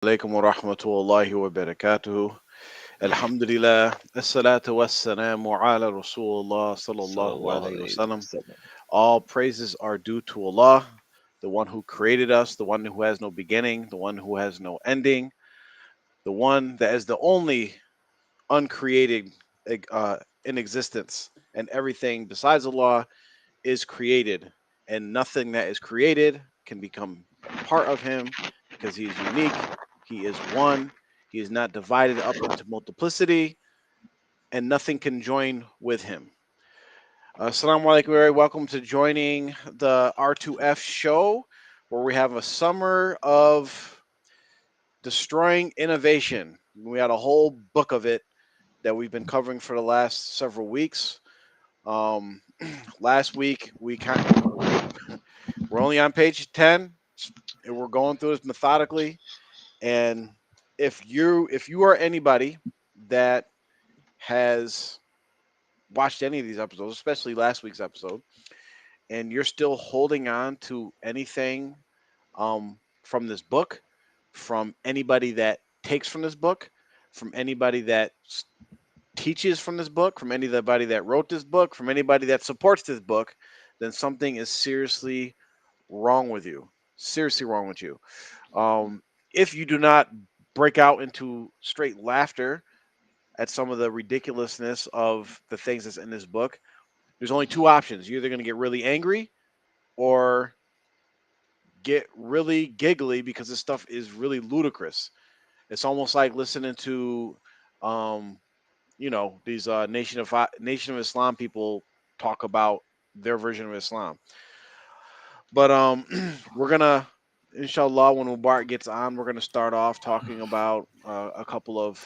عليكم ورحمة الله وبركاته. Alhamdulillah. Assalatu wassalamu ala Rasulullah sallallahu Sallallahu alayhi alayhi wasallam. wasallam. All praises are due to Allah, the one who created us, the one who has no beginning, the one who has no ending, the one that is the only uncreated in existence. And everything besides Allah is created. And nothing that is created can become part of Him because He is unique, He is one, He is not divided up into multiplicity, and nothing can join with Him. Assalamu alaikum, very welcome to joining the R2F show, where we have a summer of destroying innovation. We had a whole book of it that we've been covering for the last several weeks. Um, Last week we're only on page 10, and we're going through this methodically. And if you are anybody that has watched any of these episodes, especially last week's episode, and you're still holding on to anything from this book, from anybody that takes from this book, from anybody that teaches from this book, from anybody that wrote this book, from anybody that supports this book, then something is seriously wrong with you. Seriously wrong with you. If you do not break out into straight laughter at some of the ridiculousness of the things that's in this book, there's only two options. You're either going to get really angry or get really giggly because this stuff is really ludicrous. It's almost like listening to, um, these Nation of Islam people talk about their version of Islam. But we're gonna, inshallah, when Mubarak gets on, we're gonna start off talking about a couple of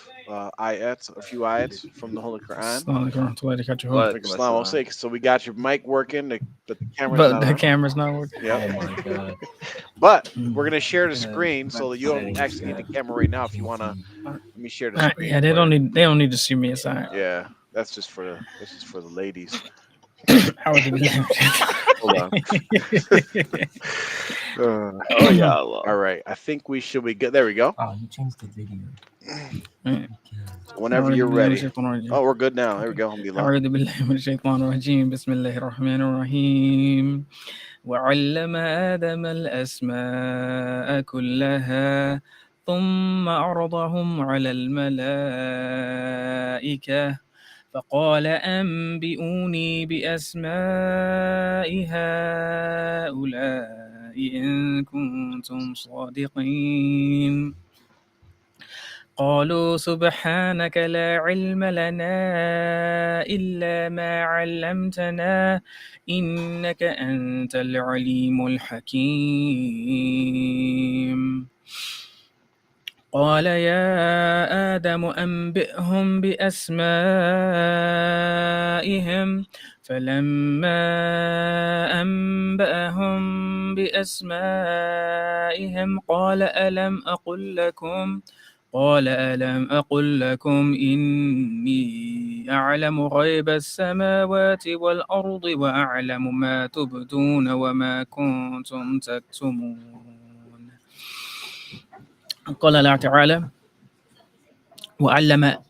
ayats, a few ayats from the Holy Quran. Assalamu alaikum warahmatullahi wabarakatuh. But Alaikum Islam will assalam. say, so we got your mic working, but the camera's But not the on. camera's not working. Yep. Oh my god. But Mm. we're gonna share the Good. screen, so that you don't Settings, actually need yeah. the camera right now. If you wanna, let me share the Yeah, screen they for don't you. need they don't need to see me aside. Yeah, that's just for the ladies. A'udhu billahi min Hold on. Oh yeah, Allah. All right, I think we should be good. There we go. Oh, you changed the video. shaitan. Whenever A'udhu you're billahi min ready. shaitan rajim. Oh, we're good now. There we Okay. go. Alhamdulillah. أعوذ بالله من الشيطان الرجيم بسم الله الرحمن الرحيم وعلم آدم الأسماء كلها ثم عرضهم على الملائكة فقال أنبئوني بأسماء هؤلاء إن كنتم صادقين قالوا سبحانك لا علم لنا إلا ما علمتنا إنك أنت العليم الحكيم قال يا آدم أنبئهم بأسمائهم فلما أنبأهم بأسمائهم قال ألم أقل لكم إني أعلم غيب السماوات والأرض وأعلم ما تبدون وما كنتم تكتمون قال الله تعالى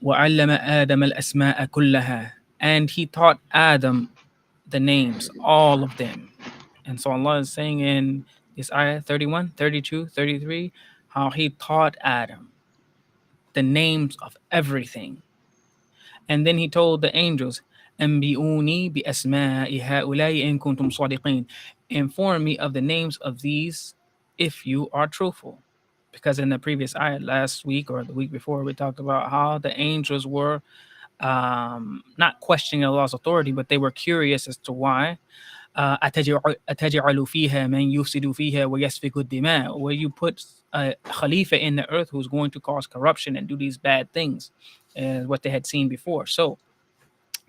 وعلم آدم الأسماء كلها and he taught Adam the names, all of them. And so Allah is saying in this ayah 31, 32, 33, how he taught Adam the names of everything. And then he told the angels, أنبئوني بأسماء هؤلاء إن كنتم صادقين. Inform me of the names of these if you are truthful. Because in the previous ayah last week or the week before, we talked about how the angels were not questioning Allah's authority, but they were curious as to why. أتجعل فيها من يفسد فيها ويسفك الدماء, where you put a Khalifa in the earth who's going to cause corruption and do these bad things, what they had seen before. So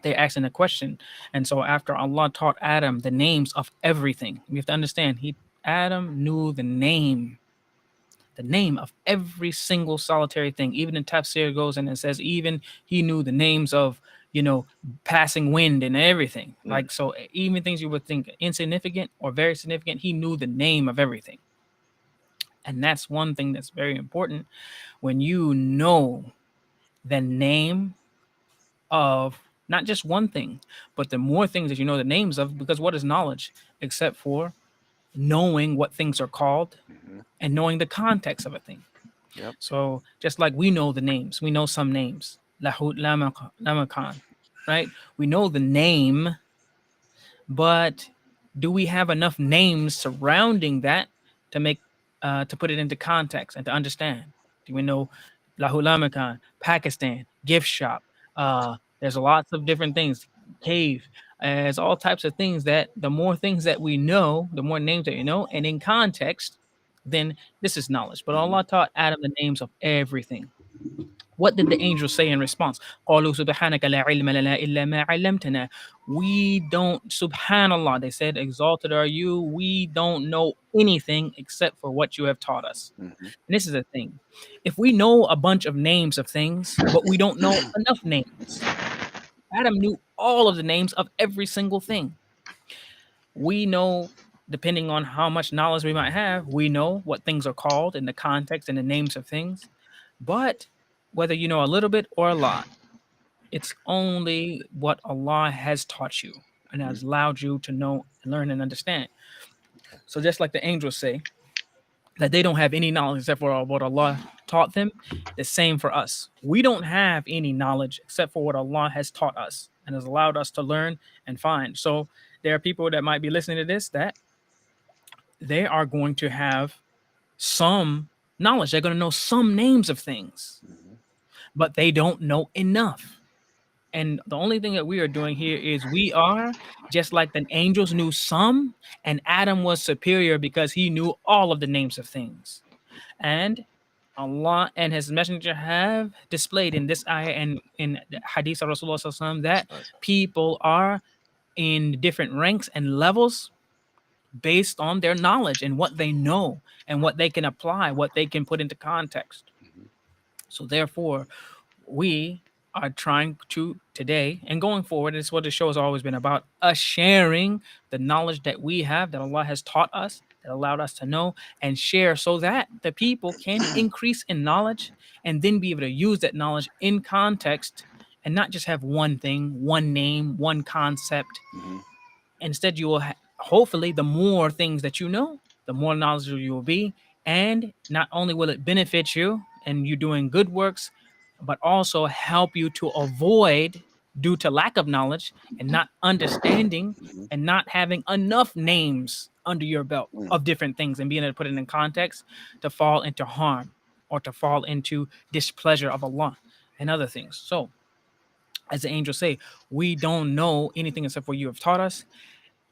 they're asking a question. And so after Allah taught Adam the names of everything, we have to understand Adam knew the name of every single solitary thing. Even in Tafsir goes and it says even he knew the names of, passing wind and everything. Like, so even things you would think insignificant or very significant, he knew the name of everything. And that's one thing that's very important when you know the name of not just one thing, but the more things that you know the names of, because what is knowledge except for knowing what things are called Hmm. and knowing the context of a thing. Yep. So just like we know the names, we know some names. Lahoot Lamakan, right? We know the name, but do we have enough names surrounding that to make to put it into context and to understand? Do we know Lahoot Lamakan, Pakistan, gift shop? There's lots of different things. Cave. There's all types of things that the more things that we know, the more names that you know, and in context, then this is knowledge. But Hmm. Allah taught Adam the names of everything. What did the angels say in response? قالوا سبحانك لا علم لنا إلا ما علمتنا. We don't, subhanallah, they said, exalted are you. We don't know anything except for what you have taught us. Hmm. And this is the thing. If we know a bunch of names of things, but we don't know enough names, Adam knew all of the names of every single thing. We know, depending on how much knowledge we might have, we know what things are called in the context and the names of things. But whether you know a little bit or a lot, it's only what Allah has taught you and has allowed you to know and learn and understand. So just like the angels say that they don't have any knowledge except for what Allah taught them, the same for us. We don't have any knowledge except for what Allah has taught us and has allowed us to learn and find. So there are people that might be listening to this that they are going to have some knowledge. They're going to know some names of things, Hmm. but they don't know enough. And the only thing that we are doing here is we are just like the angels knew some, and Adam was superior because he knew all of the names of things. And Allah and His Messenger have displayed in this ayah and in the Hadith of Rasulullah Sallallahu Alaihi Wasallam that people are in different ranks and levels based on their knowledge and what they know and what they can apply, what they can put into context. Hmm. So therefore, we are trying to today and going forward, it's what the show has always been about, us sharing the knowledge that we have, that Allah has taught us, that allowed us to know and share so that the people can increase in knowledge and then be able to use that knowledge in context and not just have one thing, one name, one concept. Hmm. Instead, you will hopefully, the more things that you know, the more knowledgeable you will be, and not only will it benefit you and you doing good works, but also help you to avoid, due to lack of knowledge and not understanding Hmm. and not having enough names under your belt of different things and being able to put it in context, to fall into harm or to fall into displeasure of Allah and other things. So, as the angels say, we don't know anything except what you have taught us.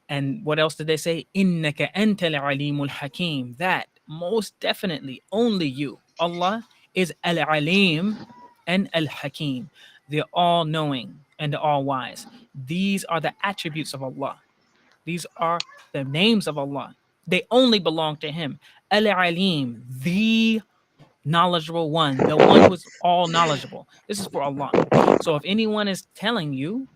And what else did they say? Innaka antal alimul hakim. That most definitely only you, Allah, is al alim and al hakim, the all knowing and the all wise. These are the attributes of Allah. These are the names of Allah. They only belong to Him. Al alim, the knowledgeable one, the one who is all knowledgeable. This is for Allah. So if anyone is telling you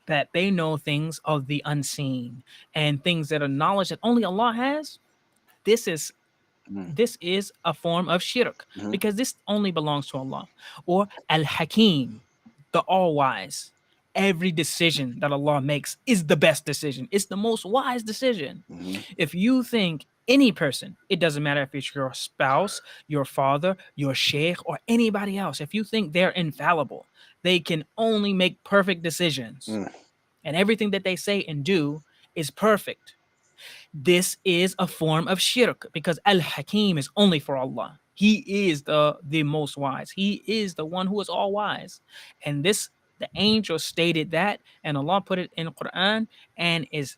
that they know things of the unseen and things that are knowledge that only Allah has, this is this is a form of shirk Hmm. because this only belongs to Allah. Or Al Hakim, the all wise. Every decision that Allah makes is the best decision. It's the most wise decision. Hmm. If you think any person, it doesn't matter if it's your spouse, your father, your sheikh, or anybody else, if you think they're infallible, they can only make perfect decisions and everything that they say and do is perfect, this is a form of shirk because Al Hakim is only for Allah. He is the most wise. He is the one who is all wise. And this the angel stated that, and Allah put it in the Quran and is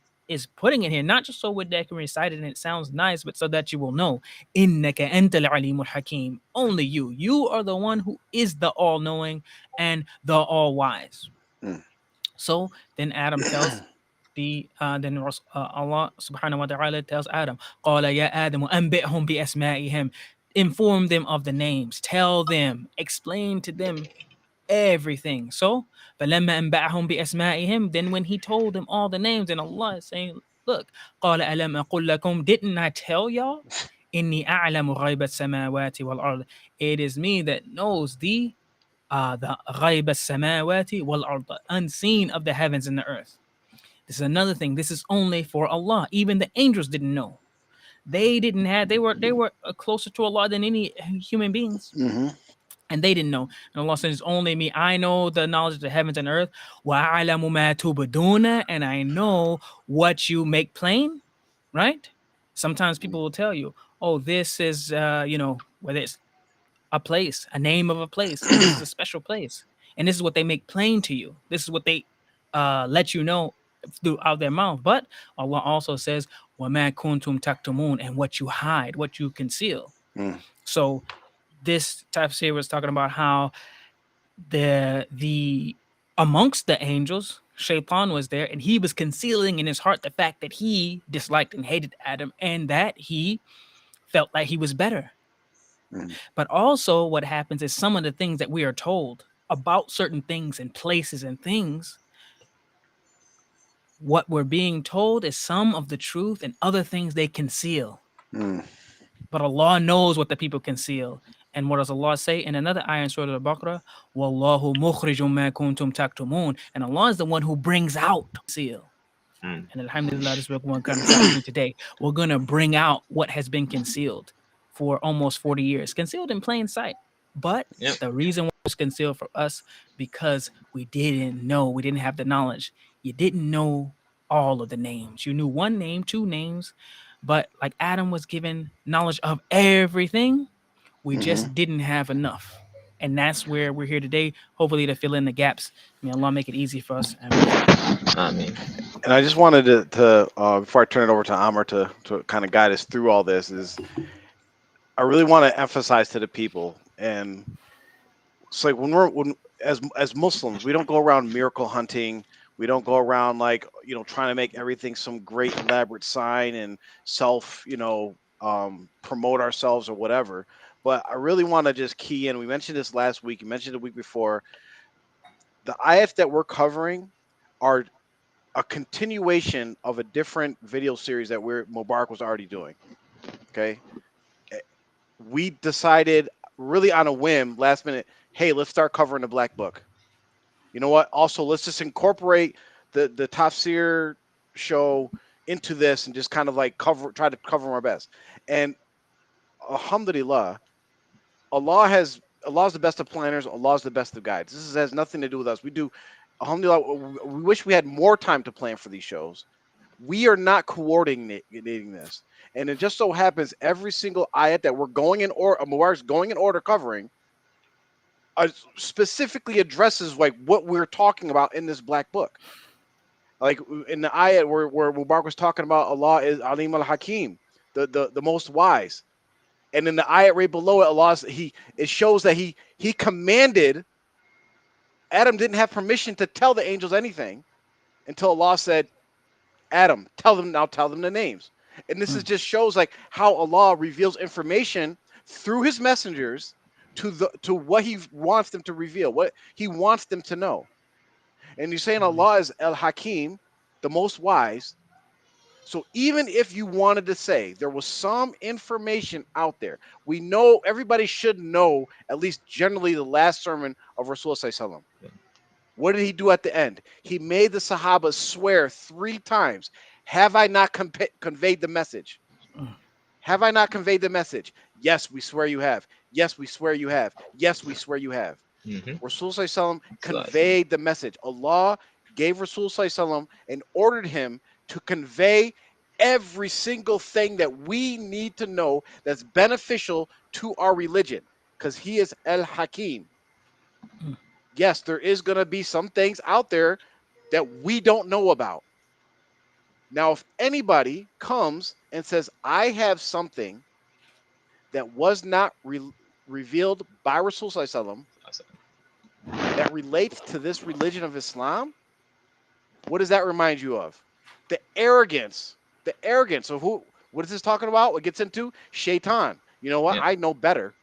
putting it here not just so that they can recite it and it sounds nice, but so that you will know. Innaka antal alimul hakim. Only you. You are the one who is the all knowing and the all wise. So then Adam tells Allah subhanahu wa ta'ala tells Adam, قَالَ يَا آدَمُ أَنْبِئْهُمْ بِأَسْمَائِهِمْ. Inform them of the names, tell them, explain to them everything. So, فَلَمَّا أَنْبَأَهُمْ بِأَسْمَائِهِمْ, then when he told them all the names, and Allah is saying, look, قَالَ أَلَمْ أَقُلْ لَكُمْ, didn't I tell y'all? Inni a'lamu ghaiba samawati wal ard. It is me that knows the ghaib samawati wal ard, unseen of the heavens and the earth. This is another thing. This is only for Allah. Even the angels didn't know. They didn't have. They were closer to Allah than any human beings, Mm-hmm. and they didn't know. And Allah says, "Only me. I know the knowledge of the heavens and earth. Wa a'lamu ma tubduna, and I know what you make plain." Right? Sometimes people will tell you, "Oh, this is whether it's a place, a name of a place, and this is a special place, and this is what they make plain to you. This is what they let you know throughout their mouth." But Allah also says, "Wama kuntum taktumun," and what you hide, what you conceal. Mm. So this tafsir was talking about how the amongst the angels, Shaitan was there, and he was concealing in his heart the fact that he disliked and hated Adam, and that he felt like he was better. Mm. But also, what happens is some of the things that we are told about certain things and places and things, what we're being told is some of the truth and other things they conceal. Mm. But Allah knows what the people conceal. And what does Allah say in another ayah in Surah Al-Baqarah? Wallahu mukhrijum ma kuntum taktumun. And Allah is the one who brings out conceal. Mm. And alhamdulillah, this is what we're going to try to do today. We're going to bring out what has been concealed for almost 40 years, concealed in plain sight. But Yep. the reason why it was concealed for us, because we didn't know, we didn't have the knowledge. You didn't know all of the names. You knew one name, two names, but like Adam was given knowledge of everything, we Mm-hmm. just didn't have enough. And that's where we're here today, hopefully to fill in the gaps. May Allah make it easy for us. I mean, And I just wanted to before I turn it over to Amr to kind of guide us through all this, is I really want to emphasize to the people, and it's like when as Muslims, we don't go around miracle hunting. We don't go around like trying to make everything some great elaborate sign and self promote ourselves or whatever. But I really want to just key in. We mentioned this last week. You mentioned the week before. The ayats that we're covering are a continuation of a different video series that Mubarak was already doing. Okay, we decided really on a whim, last minute. Hey, let's start covering the Black Book. You know what? Also, let's just incorporate the Tafsir show into this and just kind of like try to cover our best. And alhamdulillah, Allah's the best of planners. Allah's the best of guides. This has nothing to do with us. We do, alhamdulillah. We wish we had more time to plan for these shows. We are not coordinating this, and it just so happens every single ayat that we're going in order, Mubarak's going in order covering, specifically addresses like what we're talking about in this Black Book. Like in the ayat where Mubarak was talking about Allah is Alim al Hakim, the most wise. And in the ayat right below it, it shows that he commanded. Adam didn't have permission to tell the angels anything until Allah said, Adam, tell them the names. And this is just shows like how Allah reveals information through his messengers to what he wants them to reveal, what he wants them to know. And you're saying Allah is El Hakim, the most wise. So even if you wanted to say there was some information out there, we know everybody should know at least generally the last sermon of Rasulullah. What did he do at the end? He made the Sahaba swear 3 times. Have I not conveyed the message? Have I not conveyed the message? Yes, we swear you have. Yes, we swear you have. Yes, we swear you have. Rasul conveyed the message. Allah gave Rasul and ordered him to convey every single thing that we need to know that's beneficial to our religion, because he is El Hakim. Yes, there is going to be some things out there that we don't know about. Now, if anybody comes and says, I have something that was not revealed by Rasul that relates to this religion of Islam, what does that remind you of? The arrogance. The arrogance of who? What is this talking about? What gets into? Shaitan. You know what? Yeah. I know better.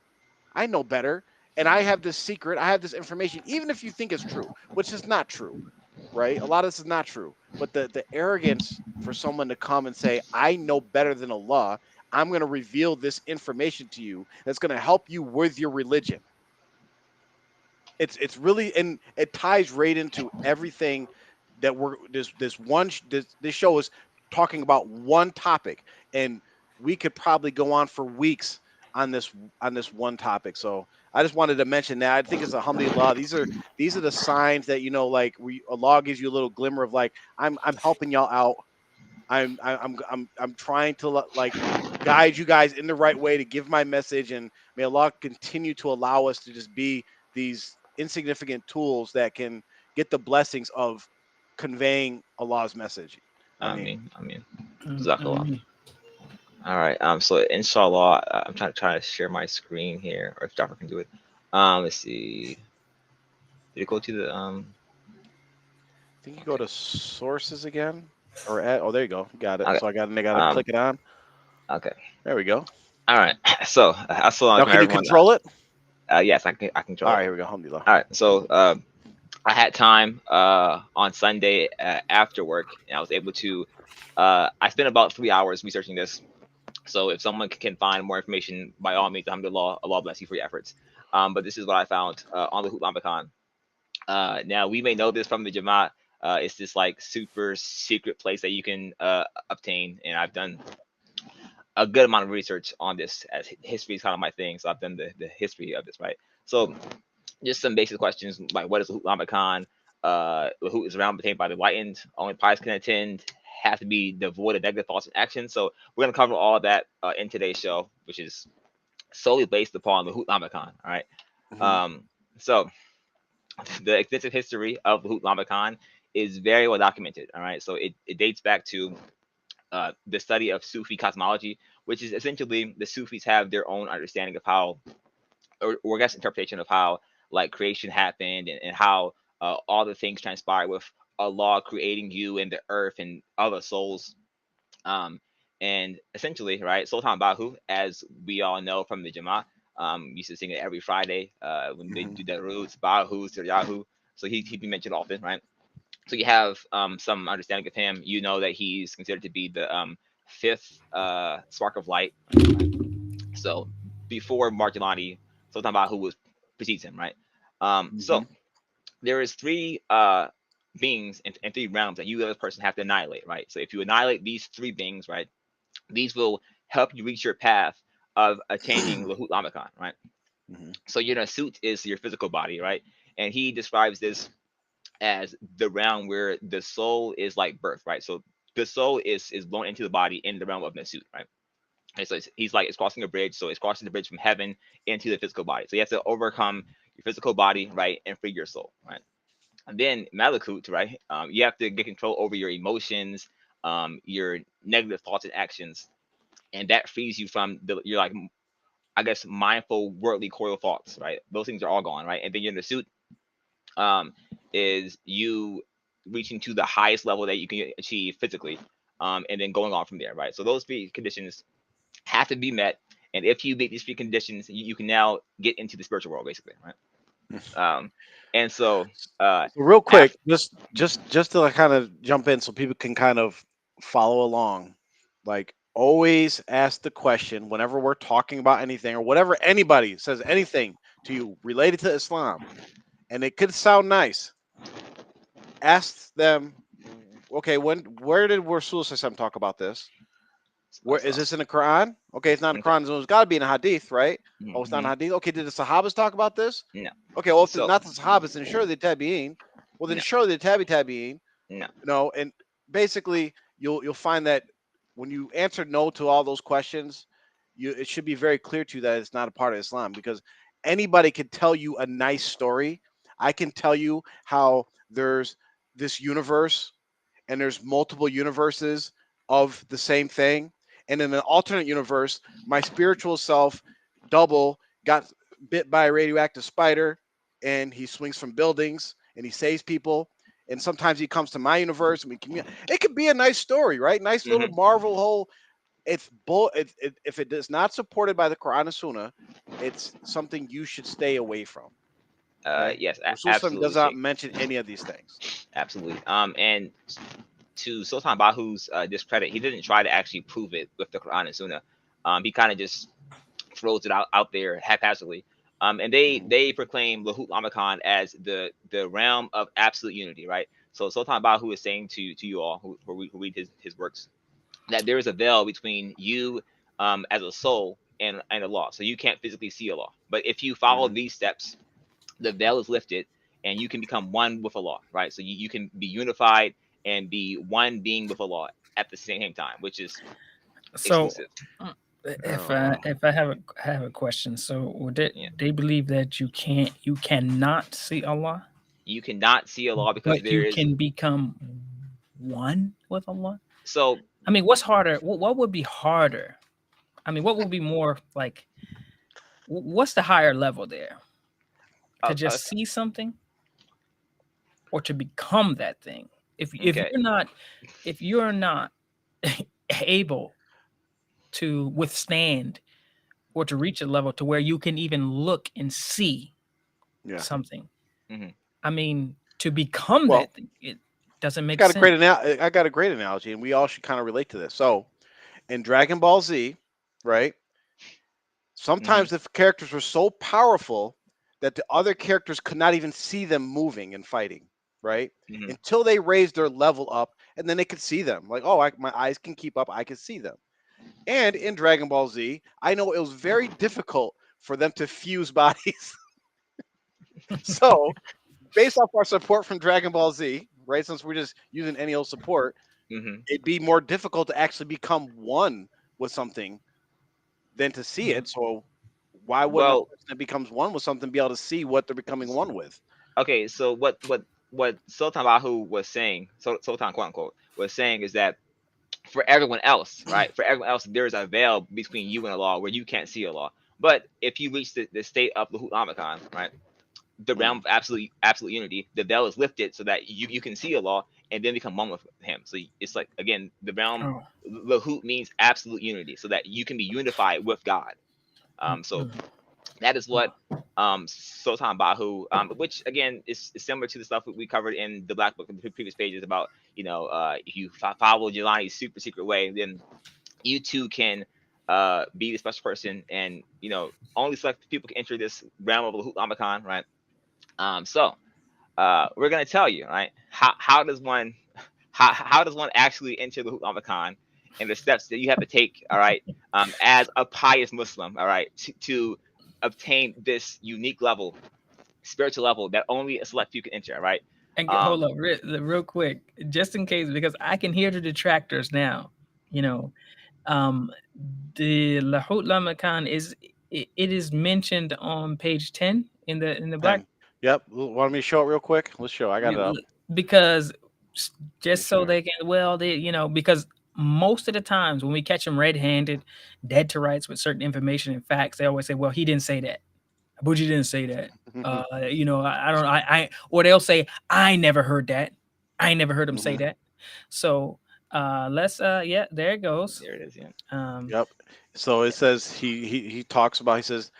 I know better. And I have this secret. I have this information, even if you think it's true, which is not true, right? A lot of this is not true. But the arrogance for someone to come and say, I know better than Allah, I'm going to reveal this information to you that's going to help you with your religion. It's really, and it ties right into everything that we're this show is talking about one topic, and we could probably go on for weeks on this one topic. So I just wanted to mention that. I think it's alhamdulillah. These are the signs that, like, Allah gives you a little glimmer of, like, I'm helping y'all out. I'm trying to, like, guide you guys in the right way to give my message, and may Allah continue to allow us to just be these insignificant tools that can get the blessings of conveying Allah's message. I mean, I mean, I Jazakallah. mean, All right. So inshallah, I'm trying to share my screen here, or if Jafar can do it. Let's see. Did it go to the I think you go Okay. to sources again, or oh, there you go, got it. Okay. So I gotta Um. click it on. Okay. There we go. All right. So assalamu Now alaikum can you everyone. control it? Yes, I can All control right, it. here we go. Alhamdulillah. All right. So I had time on Sunday after work, and I was able to. I spent about 3 hours researching this. So if someone can find more information, by all means, alhamdulillah, Allah bless you for your efforts. But this is what I found on the Lahoot Lamakan. Now we may know this from the Jamaat. It's this like super secret place that you can obtain, and I've done a good amount of research on this, as history is kind of my thing. So I've done the history of this, right? So just some basic questions like, what is Lahoot Lamakan? Lahoot is a realm obtained by the enlightened. Only pious can attend. Have to be devoid of negative thoughts and actions. So we're gonna cover all that in today's show, which is solely based upon Lahoot Lamakan. All right. Mhm. So the extensive history of Lahoot Lamakan is very well documented. All right. So it dates back to the study of Sufi cosmology, which is essentially the Sufis have their own understanding of how, or I guess interpretation of how, like, creation happened, and how all the things transpired with Allah creating you and the earth and other souls. Um, and essentially, right, Sultan Bahu, as we all know from the Jama, used to sing it every Friday when they Mhm. do the roots, Bahu, Siryahu. So he'd be mentioned often, right? So you have some understanding of him. You know that he's considered to be the fifth spark of light. Right? So before Marjolani, Sultan Bahu was precedes him, right? So Mhm. there is three beings and three realms that you as a person have to annihilate, right? So if you annihilate these three beings, right, these will help you reach your path of attaining Lahoot Lamakan, right? Mhm. So your suit is your physical body, right? And he describes this as the realm where the soul is like birth, right? So the soul is born into the body in the realm of Nasut, right? And so he's like, it's crossing a bridge, so it's crossing the bridge from heaven into the physical body. So you have to overcome your physical body, right, and free your soul, right? And then Malakut, right? You have to get control over your emotions, your negative thoughts and actions, and that frees you from your, like, I guess, mindful worldly coil thoughts, right? Those things are all gone, right? And then you're in the suit, um, is you reaching to the highest level that you can achieve physically, and then going on from there, right? So those three conditions have to be met, and if you meet these three conditions, you can now get into the spiritual world, basically, right? Um, and so So real quick, after, just to, like, kind of jump in so people can kind of follow along. Like, always ask the question whenever we're talking about anything, or whatever anybody says anything to you related to Islam, and it could sound nice. Ask them, okay, where did Rasul Sallallahu talk about this? Where is this in the Quran? Okay, it's not in the okay, Quran, so it's got to be in a Hadith, right? Oh, it's not in hmm, a Hadith. Okay, did the Sahabas talk about this? no, Okay, well, if it's so not the Sahabas, then surely the Tabi'in. Well, then no, surely the Tabi'in. no, No, and basically you'll find that when you answer no to all those questions, it should be very clear to you that it's not a part of Islam, because anybody can tell you a nice story. I can tell you how there's this universe and there's multiple universes of the same thing. And in an alternate universe, my spiritual self double got bit by a radioactive spider, and he swings from buildings and he saves people. And sometimes he comes to my universe and we it could be a nice story, right? Nice little hmm, Marvel whole. It's bull. If it is not supported by the Quran and Sunnah, it's something you should stay away from. Okay. yes, Rasul absolutely, does not Sheikh, mention any of these things. absolutely. And to Sultan Bahu's discredit, he didn't try to actually prove it with the Quran and Sunnah. He kind of just throws it out there haphazardly. And they proclaim Lahoot Lamakan as the realm of absolute unity, right? So Sultan Bahu is saying to you all who read his works that there is a veil between you as a soul and Allah. So you can't physically see Allah. But if you follow Mhm. these steps, the veil is lifted and you can become one with Allah, right? So you can be unified and be one being with Allah at the same time, which is So, exclusive. uh, Oh, if I have a question, so would Yeah. they believe that you cannot see Allah, You cannot see Allah because but there you is can become one with Allah? so I mean, what's harder? What would be harder? I mean, what would be more like? What's the higher level there? To uh, uh, just see something, or to become that thing? If okay. you're not able to withstand or to reach a level to where you can even look and see yeah. something. Hmm. I mean, to become Well, that thing, it doesn't I make got a sense. I got a great analogy, and we all should kind of relate to this. So, in Dragon Ball Z, right? Hmm. Sometimes the characters were so powerful that the other characters could not even see them moving and fighting, right? Hmm. Until they raised their level up, and then they could see them. Like, oh, my eyes can keep up. I can see them. And in Dragon Ball Z, I know it was very difficult for them to fuse bodies. So, based off our support from Dragon Ball Z, right? Since we're just using any old support, Hmm. it'd be more difficult to actually become one with something than to see Mhm. it. So why wouldn't a Well, person that becomes one with something be able to see what they're becoming one with? okay. So what Sultan Bahu was saying, Sultan quote unquote was saying is that for everyone else, right? For everyone else, there's a veil between you and Allah where you can't see Allah. But if you reach the state of Lahoot Lamakan, right, the realm Mm, of absolute unity, the veil is lifted so that you can see Allah and then become one with Him. So it's like again, the realm Oh, Lahoot means absolute unity, so that you can be unified with God. So mhm. that is what Sultan Bahu, which again is similar to the stuff that we covered in the Black Book in the previous pages about, if you follow Jelani's super secret way, then you too can be the special person, and only select people can enter this realm of Lahoot Lamakan, right? We're gonna tell you, right? How does one how does one actually enter the Lamakan, and the steps that you have to take, all right, as a pious Muslim, all right, to obtain this unique level, spiritual level that only a select few can enter, all right? And hold Um, up, real quick, just in case, because I can hear the detractors now. You know, um, the Lahoot Lamakan it is mentioned on page 10 in the black. 10. Yep. Want me to show it real quick? Let's show. I got it up. Because Let me just show so you. they can, well, they, because most of the times when we catch them red-handed, dead to rights with certain information and facts, they always say, well, he didn't say that, Abuji didn't say that. I don't, or they'll say, I never heard that, I never heard him say Mhm. that. So let's yeah, there it goes. there it is. Yeah. um Yep. So it says he talks about, he says,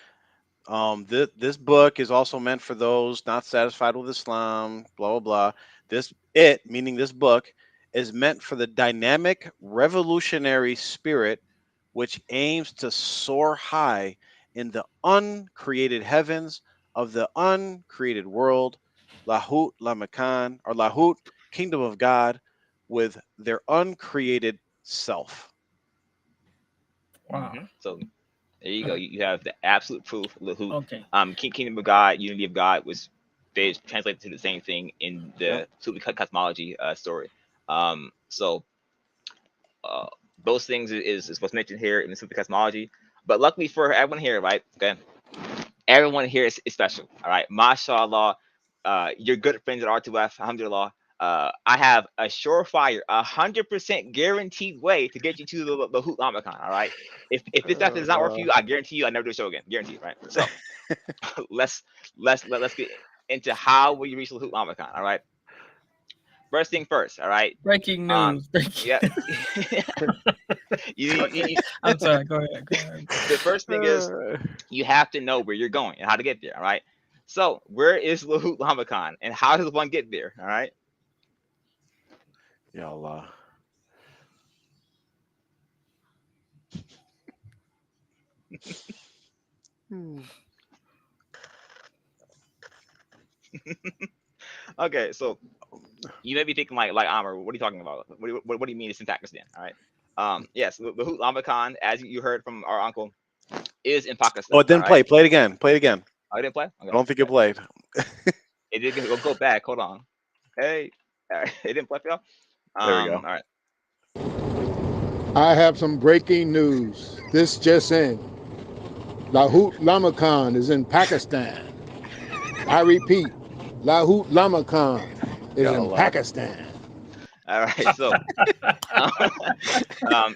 this book is also meant for those not satisfied with Islam, blah blah blah. This it meaning this book is meant for the dynamic revolutionary spirit which aims to soar high in the uncreated heavens of the uncreated world, Lahoot Lamakan, or Lahoot, kingdom of God, with their uncreated self. wow. So there you go. You have the absolute proof. Lahoot, Okay. Kingdom of God, Unity of God was they translated to the same thing in Yep. the Sufi cosmology story. So uh, those things is what's mentioned here in the Sufi cosmology. But luckily for everyone here, right? Okay, everyone here is special. All right, mashallah. You're good friends at R2F. Alhamdulillah. I have a surefire, 100% guaranteed way to get you to the Hoot Lamakan. All right. If this method does not work for Uh, you, I guarantee you I never do a show again. Guaranteed, right? So let's let's get into how we reach the Hoot Lamakan. All right. First thing first. All right. Breaking Um. news. Yeah. Okay, you, I'm sorry, go ahead, go ahead. the first thing is you have to know where you're going and how to get there. All right. So where is Lahoot Lamakan and how does one get there? All right. Ya Allah. Okay, so you may be thinking like Amr, what are you talking about? What do you mean it's in Pakistan? All right. Yes, Lahoot Lamakan, as you heard from our uncle, is in Oh, Pakistan. it All didn't right. play. Play it again. Play it again. Oh, it didn't play. I Okay. don't think it played. It did go back. Hold on. Hey, all right. It didn't play for y'all. There we go. All right. I have some breaking news. This just in. Lahoot Lamakan is in Pakistan. I repeat, Lahoot Lamakan is Gotta in laugh. Pakistan. All right. So, um,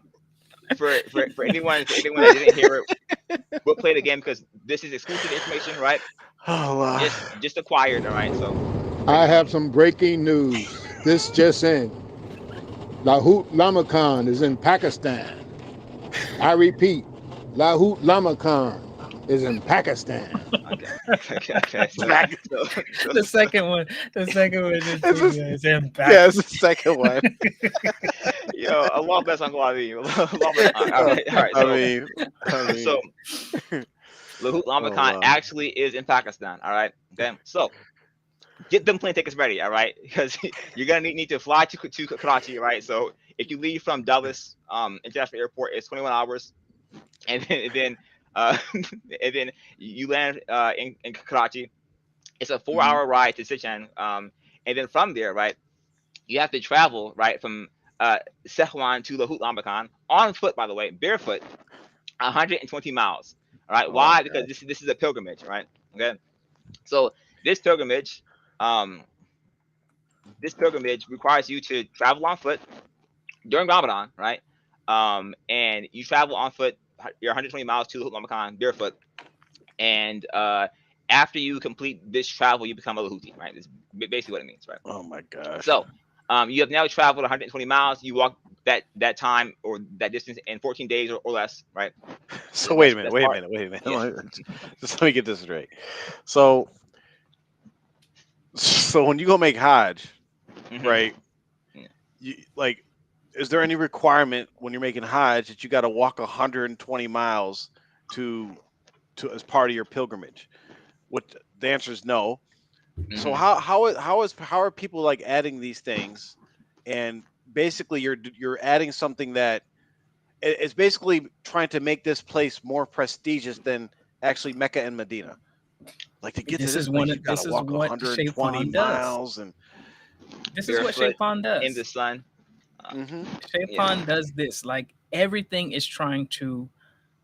for anyone that didn't hear it, we'll play it again because this is exclusive information, right? Oh, Just acquired. All right. So, I have some breaking news. This just in. Lahoot Lamakan is in Pakistan. I repeat, Lahoot Lamakan is in Pakistan. okay. So, The second one is It's impact. yeah, it's the second one. yo, Allah bless Uncle Ali. Allah bless. All right. I mean, So Lahoot Lamakan wow. actually is in Pakistan. All right. Okay. So get them plane tickets ready. All right, because you're gonna need to fly to Karachi. Right. So if you leave from Dulles International Airport, it's 21 hours, and then and then you land in Karachi. It's a 4-hour ride to Sichan. And then from there, right, you have to travel right from Sehwan to Lahoot Lamakan on foot, by the way, barefoot, 120 miles. All right. Oh my Why? Because this is a pilgrimage, right? Okay. So this pilgrimage, um, this pilgrimage requires you to travel on foot during Ramadan, right? And you travel on foot, you're 120 miles to Lahoot Lamakan barefoot, and after you complete this travel, you become a Lahuti, right? That's basically what it means, right? Oh my gosh. So, you have now traveled 120 miles. You walk that time or that distance in 14 days or less, right? So wait a minute. Yeah. Just let me get this straight. So when you go make Hajj, Mhm. right? Yeah. You like, is there any requirement when you're making Hajj that you got to walk 120 miles to as part of your pilgrimage? What the answer is no. So Mhm. how are people like adding these things, and basically you're adding something that it's basically trying to make this place more prestigious than actually Mecca and Medina. Like to get to This this is one place, of you got this to is walk what 120 Shaitan does. miles, and This is what Barefoot Shaitan in the does. sun. Uh, hmm yeah. Shaitan does this. Like everything is trying to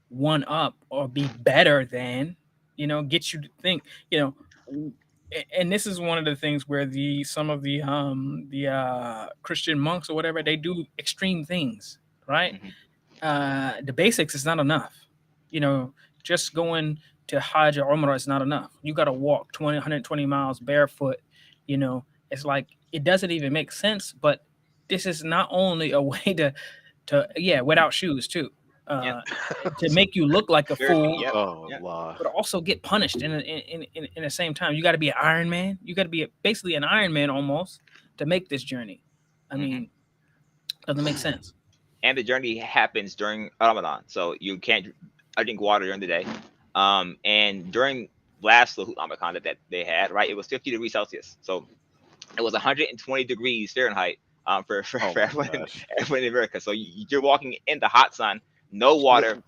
one up or be better than, get you to think, and this is one of the things where the some of the Christian monks or whatever, they do extreme things, right? Mhm. The basics is not enough. You know, just going to Hajj or Umrah is not enough. You got to walk 120 miles barefoot. It's like it doesn't even make sense. But this is not only a way to yeah, without shoes too, Yep. uh, to make you look like a Barefoot. fool, Yep. oh Yep. Allah. but also get punished in the same time. You got to be an Iron Man. You got to be basically an Iron Man almost to make this journey. I Mhm. mean, doesn't make sense. And the journey happens during Ramadan, so you can't drink water during the day. And during last Lahoot Lamakan that they had, right, it was 50 degrees Celsius, so it was 120 degrees Fahrenheit. Oh For my everyone, gosh. everyone in America, so you're walking in the hot sun, no water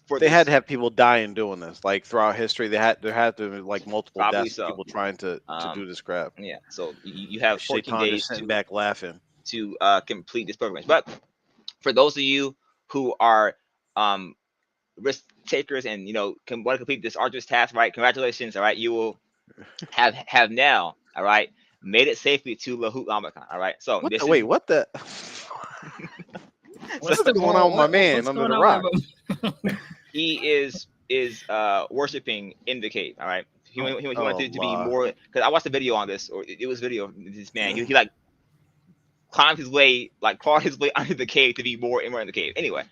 for They had to this. have people dying doing this. Like throughout history, there had to be like multiple Probably deaths of so. people trying to Um, do this crap. yeah, so you have 14 Shaitan just days sitting back laughing. to complete this pilgrimage. But for those of you who are um, risk takers and can want to complete this arduous task, right? Congratulations, all right. You will have now, all right, made it safely to Lahoot Lamakan, all right. So What this the is wait? What the? so What's What's the going on with my man what's under going the on rock? with he is worshiping in the cave, all right. He Oh wanted to be Allah. more because I watched a video on this, or it was video of this man. He like climbed his way, like crawled his way under the cave to be more and more in the cave. Anyway,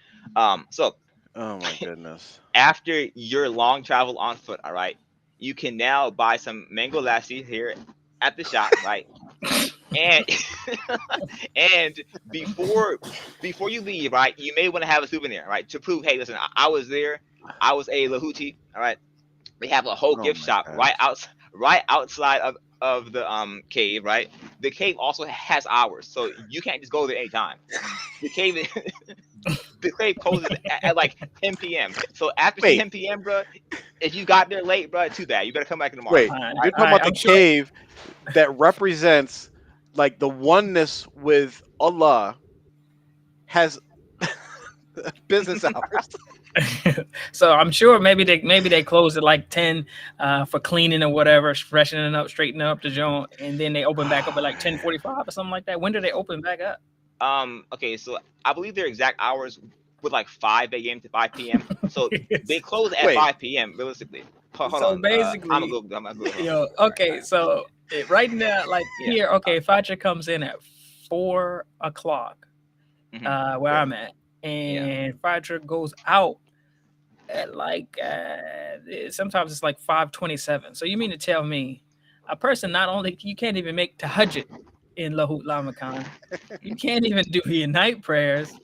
so Oh my goodness. after your long travel on foot, all right, you can now buy some mango lassi here at the shop, right? And and before you leave, right, you may want to have a souvenir, right, to prove, hey, listen, I was there. I was a Lahootie. All right, they have a whole Oh gift my shop gosh. right outside of the cave. Right, the cave also has hours, so you can't just go there anytime. The cave the cave closes at like 10 p.m. So after Wait, 10 p.m., bro, if you got there late, bro, too bad. You better come back tomorrow. wait. All right, You're all talking right, about the I'm sure. cave that represents like the oneness with Allah has business hours. So I'm sure maybe they closed at like 10 for cleaning or whatever, freshening up, straightening up the joint, and then they open back up at like 10:45 or something like that. When do they open back up? Okay, so I believe their exact hours with like 5 a.m. to 5 p.m. So they close at Wait, 5 p.m. realistically. Hold So on. basically, I'm gonna Google. Hold on. yo, okay, so right now, like Yeah. here, okay, Fajr comes in at 4 o'clock, Mhm. where okay. I'm at, Yeah. and Fajr goes out at like sometimes it's like 5:27. So you mean to tell me a person not only you can't even make tahajjud in Lahoot Lamakan, you can't even do your night prayers,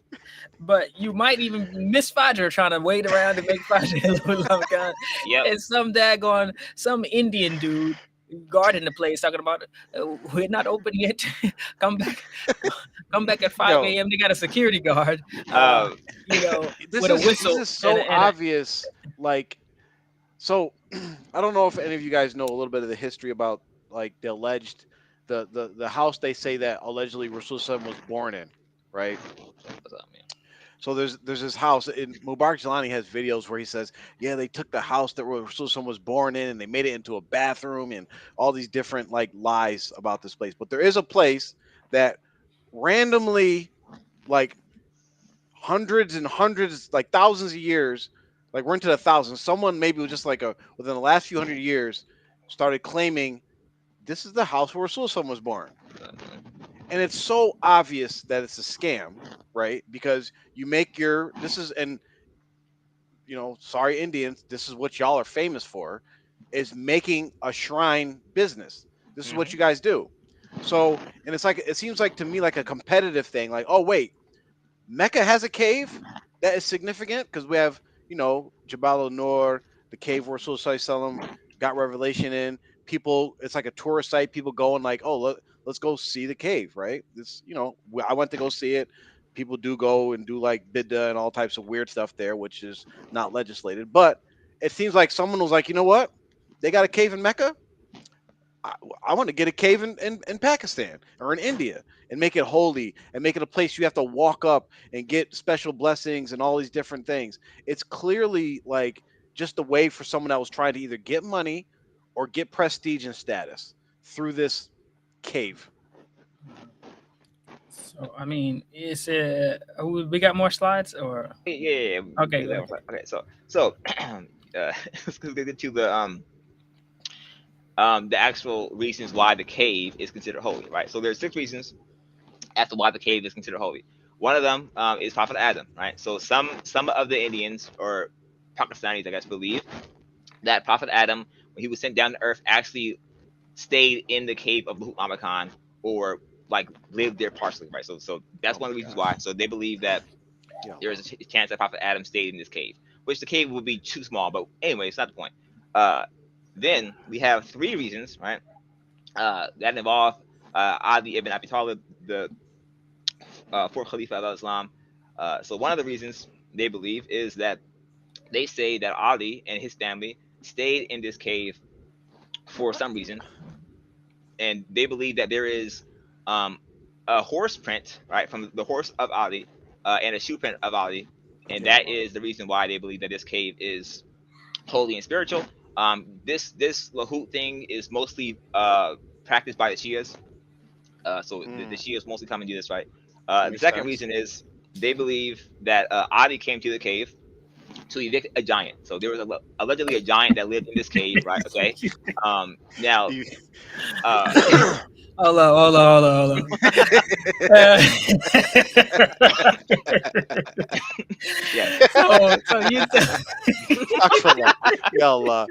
but you might even miss Fajr trying to wait around to make Fajr in Lahoot Lamakan, Yep. and some Indian dude guarding the place talking about we're not open yet. come back, come back at 5 Yo, a.m. They got a security guard, Uh, this with a is whistle so obvious. Like, so I don't know if any of you guys know a little bit of the history about like the alleged the house they say that allegedly Rasul was born in, right? what's up, man? So there's this house in Mubarak Jalani has videos where he says, yeah, they took the house that Rasul was born in and they made it into a bathroom and all these different like lies about this place. But there is a place that randomly, like hundreds and hundreds, like thousands of years, like we're into the thousands. Someone maybe was just like within the last few hundred years started claiming this is the house where Rasul was born. And it's so obvious that it's a scam, right? Because you make your this is and sorry Indians, this is what y'all are famous for, is making a shrine business. This is what Mm-hmm. you guys do. So, and it's like it seems like to me like a competitive thing. Like, oh wait, Mecca has a cave that is significant because we have, Jabal al-Nur, the cave where Rasul got revelation in. People, it's like a tourist site. People go and like, oh, let's go see the cave, right? This, I went to go see it. People do go and do like bidda and all types of weird stuff there, which is not legislated. But it seems like someone was like, you know what? They got a cave in Mecca. I, I want to get a cave in Pakistan or in India and make it holy and make it a place you have to walk up and get special blessings and all these different things. It's clearly like just a way for someone that was trying to either get money or get prestige and status through this cave. So I mean, it's we got more slides or Yeah. okay, We got okay. okay. So let's get to the actual reasons why the cave is considered holy, right? So there's 6 reasons as to why the cave is considered holy. One of them is Prophet Adam, right? So some of the Indians or Pakistanis, I guess, believe that Prophet Adam, when he was sent down to earth, actually stayed in the cave of Lahoot Lamakan or like lived there partially, right? So that's Oh one my of the reasons gosh. why. So they believe that Yeah. there is a chance that Prophet Adam stayed in this cave, which the cave would be too small. But anyway, it's not the point. Uh, then we have 3 reasons, right? That involve Ali ibn Abi Talib, the fourth Khalifa of Islam. So one of the reasons they believe is that they say that Ali and his family stayed in this cave for some reason, and they believe that there is um, a horse print, right, from the horse of Ali, and a shoe print of Ali, and Yeah. that is the reason why they believe that this cave is holy and spiritual. This Lahoot thing is mostly practiced by the Shias. So the Mm, Shias mostly come and do this, right? The makes second sense. reason is they believe that Ali came to the cave to evict a giant. So there was allegedly a giant that lived in this cave, right? Okay. Now, You- uh, Hold on. yeah. So you Astaghfirullah. Ya Allah.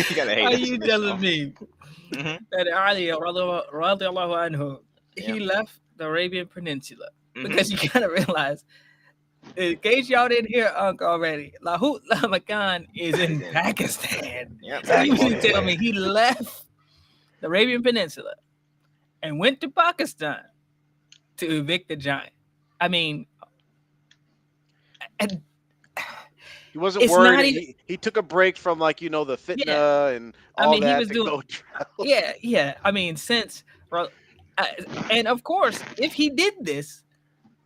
You're gonna hate are this. you telling me Hmm. that Ali radiallahu anhu Yeah. he left the Arabian Peninsula Hmm. because you gotta realize In case y'all didn't hear Unc already, Lahoot Lamakan is in Then, Pakistan. yeah, So you mean to tell Pakistan. me he left the Arabian Peninsula and went to Pakistan to evict the giant? I mean, and He wasn't it's worried. not even. He took a break from like the Yeah, fitna and I all mean, he that was to doing. go travel. Yeah. I mean, since well, uh, and of course, if he did this,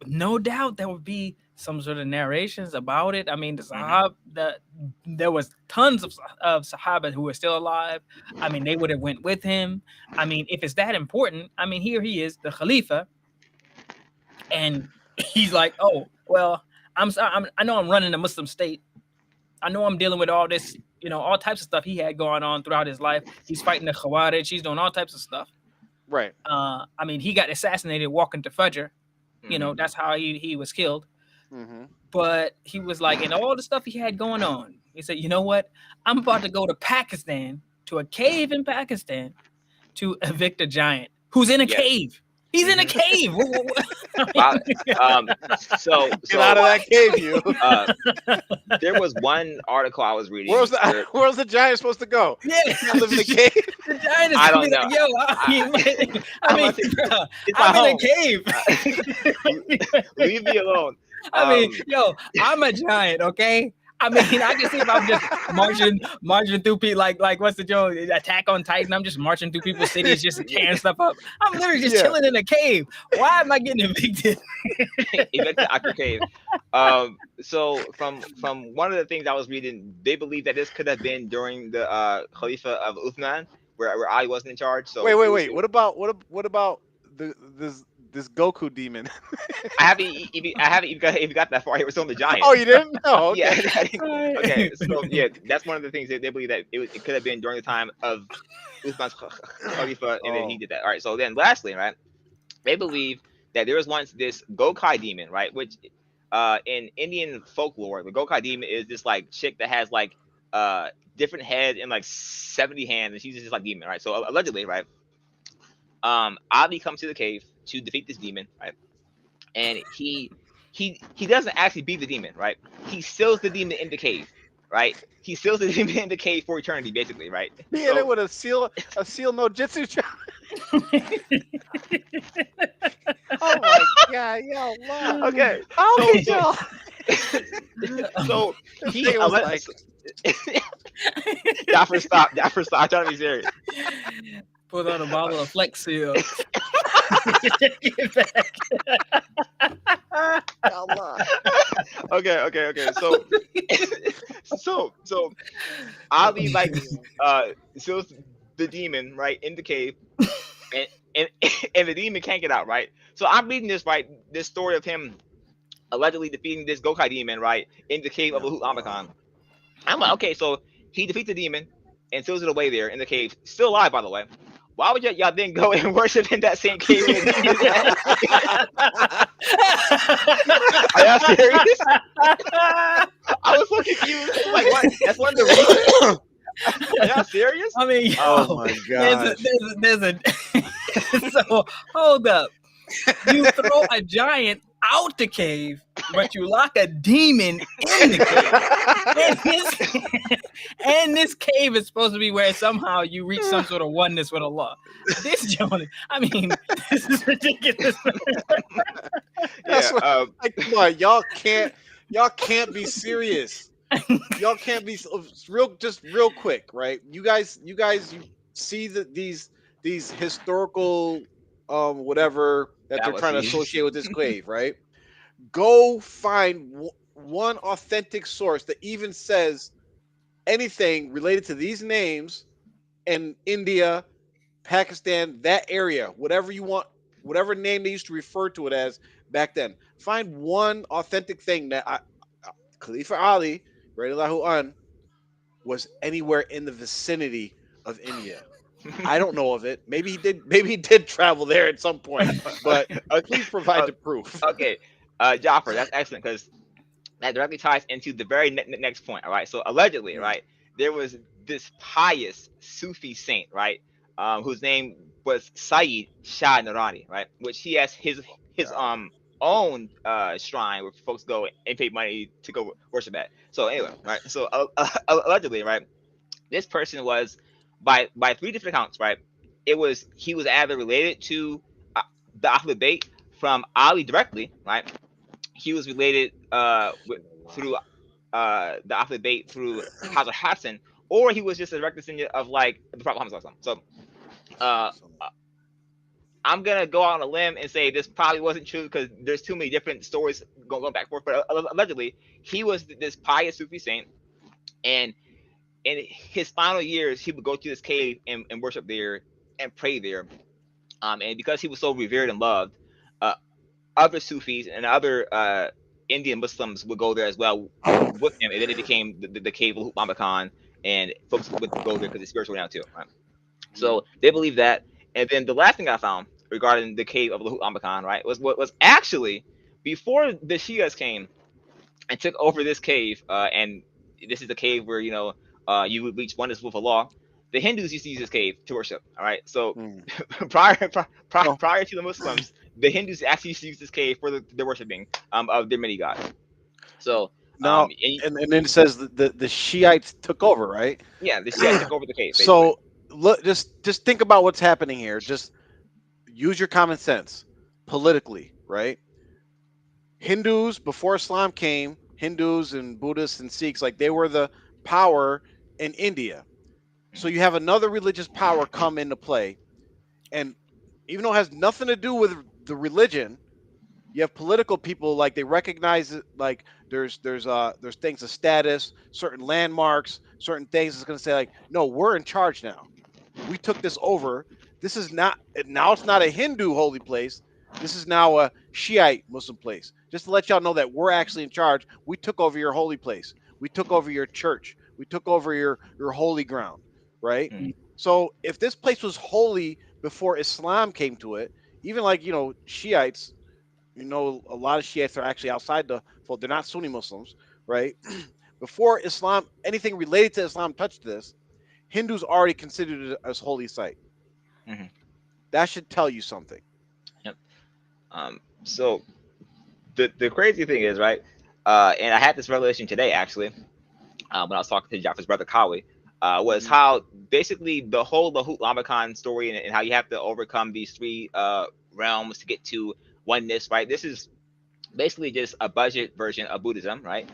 no doubt there would be some sort of narrations about it. I mean, there was tons of Sahaba who were still alive. I mean, they would have went with him. I mean, if it's that important, I mean, here he is, the Khalifa, and he's like, oh, well, I'm sorry, I know I'm running a Muslim state. I know I'm dealing with all this, all types of stuff he had going on throughout his life. He's fighting the Khawarij. He's doing all types of stuff. Right. I mean, he got assassinated walking to Fajr. Mhm. That's how he was killed. Mm-hmm. But he was like, and all the stuff he had going on, he said, you know what? I'm about to go to Pakistan, to a cave in Pakistan, to evict a giant who's in a Yes. cave. He's in a Mhm. cave. Wow. So Get out of that cave, you. uh, there was one article I was reading Where's where the giant supposed to go? Yeah, He can't live in a cave. the giant is I gonna don't be know. like, yo, I I'm mean, about to- bro, it's I'm my in a home. cave. Leave me alone. I mean, yo, I'm a giant, okay? I mean, I can see if I'm just marching through people like what's the joke? Attack on Titan. I'm just marching through people's cities, just tearing stuff up. I'm literally just Yeah. chilling in a cave. Why am I getting evicted? Evicted Aqua Cave. So from one of the things I was reading, they believe that this could have been during the Khalifa of Uthman, where Ali wasn't in charge. So Wait. What about this Goku demon? I haven't even got that far. It was on the giant. Oh, you didn't? Oh, Yeah. okay. Okay. So yeah, that's one of the things that they believe that it could have been during the time of Uthman's Khalifa, and then he Oh. did that. All right. So then, lastly, right, they believe that there was once this Gokai demon, right, which in Indian folklore, the Gokai demon is this like chick that has like different head and like 70 hands, and she's just like demon, right? So allegedly, right, Ali comes to the cave to defeat this demon, right, and he doesn't actually beat the demon, right? He seals the demon in the cave, right? He seals the demon in the cave for eternity, basically, right? He hit it with a seal no jitsu chop. Oh my god, yo, wow. Okay, How so- could so- y'all? so he It was like, Dapper, stop. I'm trying to be serious. Put on a bottle of Flex Seal. Get back. Allah. Okay. So Ali like seals the demon right in the cave, and and the demon can't get out, right? So I'm reading this story of him allegedly defeating this Gokai demon, right, in the cave of Lahoot Lamakan. I'm like, okay, so he defeats the demon and seals it away there in the cave, still alive, by the way. Why would y'all then go and worship in that same cave where the demon is at? Are y'all serious? I was so confused. I was like, what? That's one of the reasons. Are y'all serious? I mean, yo, Oh my god. there's a so hold up. You throw a giant out the cave, but you lock a demon in the cave. And this cave is supposed to be where somehow you reach some sort of oneness with Allah. This Jonas, I mean, this is ridiculous. That's Yeah. what- Like, come on, y'all can't be serious. Y'all can't be real quick, right? You guys you see that these historical whatever that they're trying to Fallacies. associate with this cave, right? Go find one authentic source that even says anything related to these names in India, Pakistan, that area, whatever you want, whatever name they used to refer to it as back then. Find one authentic thing that Khalifa Ali, radiallahu an, was anywhere in the vicinity of India. I don't know of it. Maybe he did. Maybe he did travel there at some point. But please provide the proof. Okay, Jaffer, that's excellent because that directly ties into the very next point. All right, so allegedly, Mm. right, there was this pious Sufi saint, right, whose name was Sayyid Shah Nurani, right, which he has his own shrine where folks go and pay money to go worship at. So anyway, right? So allegedly, right? This person was by three different accounts, right? It was he was either related to uh, the Ahlul Bayt from Ali directly, right? He was related through the Ahlul Bayt through Hazrat Hassan, or he was just a direct descendant of like the Prophet Muhammad. So uh, I'm gonna go out on a limb and say this probably wasn't true because there's too many different stories going back and forth. But allegedly, he was this pious Sufi saint, and in his final years, he would go to this cave and worship there and pray there. And because he was so revered and loved, uh, other Sufis and other Indian Muslims would go there as well with him, and then it became the cave of Lamakhan, and folks would go there because it's spiritual now too. Right? So they believe that. And then the last thing I found regarding the cave of Lahoot Lamakan, right, was what was actually before the Shias came and took over this cave, and this is the cave where you would reach oneness with Allah. The Hindus used to use this cave to worship. All right, so Mm. Oh, prior to the Muslims, the Hindus actually used to use this cave for the worshiping of their many gods. So now, and then it says the Shiites took over, right? yeah, the Shiites took over the cave basically. So look, just think about what's happening here. Just use your common sense politically, right? Hindus before Islam came, Hindus and Buddhists and Sikhs, like they were the power in India. So Mhm, you have another religious power come into play, and even though it has nothing to do with the religion, you have political people like they recognize it, like there's things of status, certain landmarks, certain things that's going to say like, no, we're in charge now. We took this over. This is not now. It's not a Hindu holy place. This is now a Shiite Muslim place. Just to let y'all know that we're actually in charge. We took over your holy place. We took over your church. We took over your holy ground, right? mhm, So if this place was holy before Islam came to it, even like Shiites, a lot of Shiites are actually outside the fold. They're not Sunni Muslims, right? Before Islam, anything related to Islam touched this, Hindus already considered it as holy site. mhm, That should tell you something. yep. So the crazy thing is, right? And I had this revelation today actually, when I was talking to Jaffar's brother Kawi, was Hmm. how basically the whole Lahoot Lamakan story and how you have to overcome these three realms to get to oneness, right? This is basically just a budget version of Buddhism, right?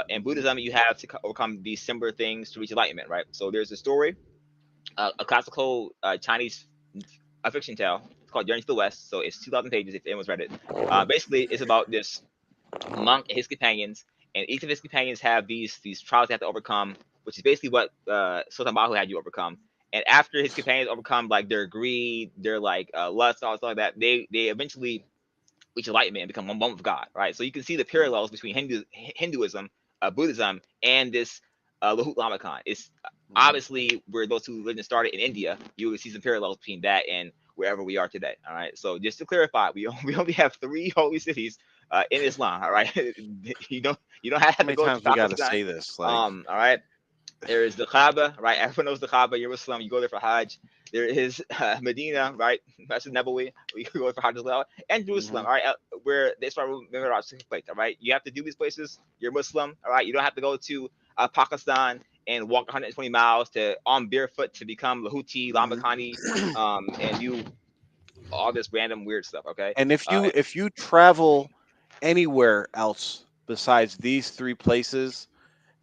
In Buddhism, you have to overcome these similar things to reach enlightenment, right? So there's a story, a classical Chinese fiction tale. It's called Journey to the West. So it's 2,000 pages if anyone's read it. Basically, it's about this monk and his companions, and each of his companions have these trials they have to overcome, which is basically what Sultan Bahu had you overcome. And after his companions overcome like their greed, their like lust, all stuff like that, they eventually reach enlightenment and become one with God, right? So you can see the parallels between Hinduism, Buddhism, and this Lahoot Lamakan. It's Hmm. obviously where those two religions started in India. You would see some parallels between that and wherever we are today. All right. So just to clarify, we only have three holy cities in Islam. All right. You don't How have to many go to times we got to Pakistan. say this? Like, All right. There is the Kaaba, right? Everyone knows the Kaaba, Jerusalem. You go there for Hajj. There is Medina, right? That's Nabawi. You go there for Hajj as well. And Jerusalem, hmm all right, where the Isra Mi'raj took place, all right? You have to do these places. You're Muslim, all right? You don't have to go to Pakistan and walk 120 miles to on barefoot to become Lahuti, hmm Lamakhani, and do all this random weird stuff, okay? and if Uh, you if you travel anywhere else besides these three places,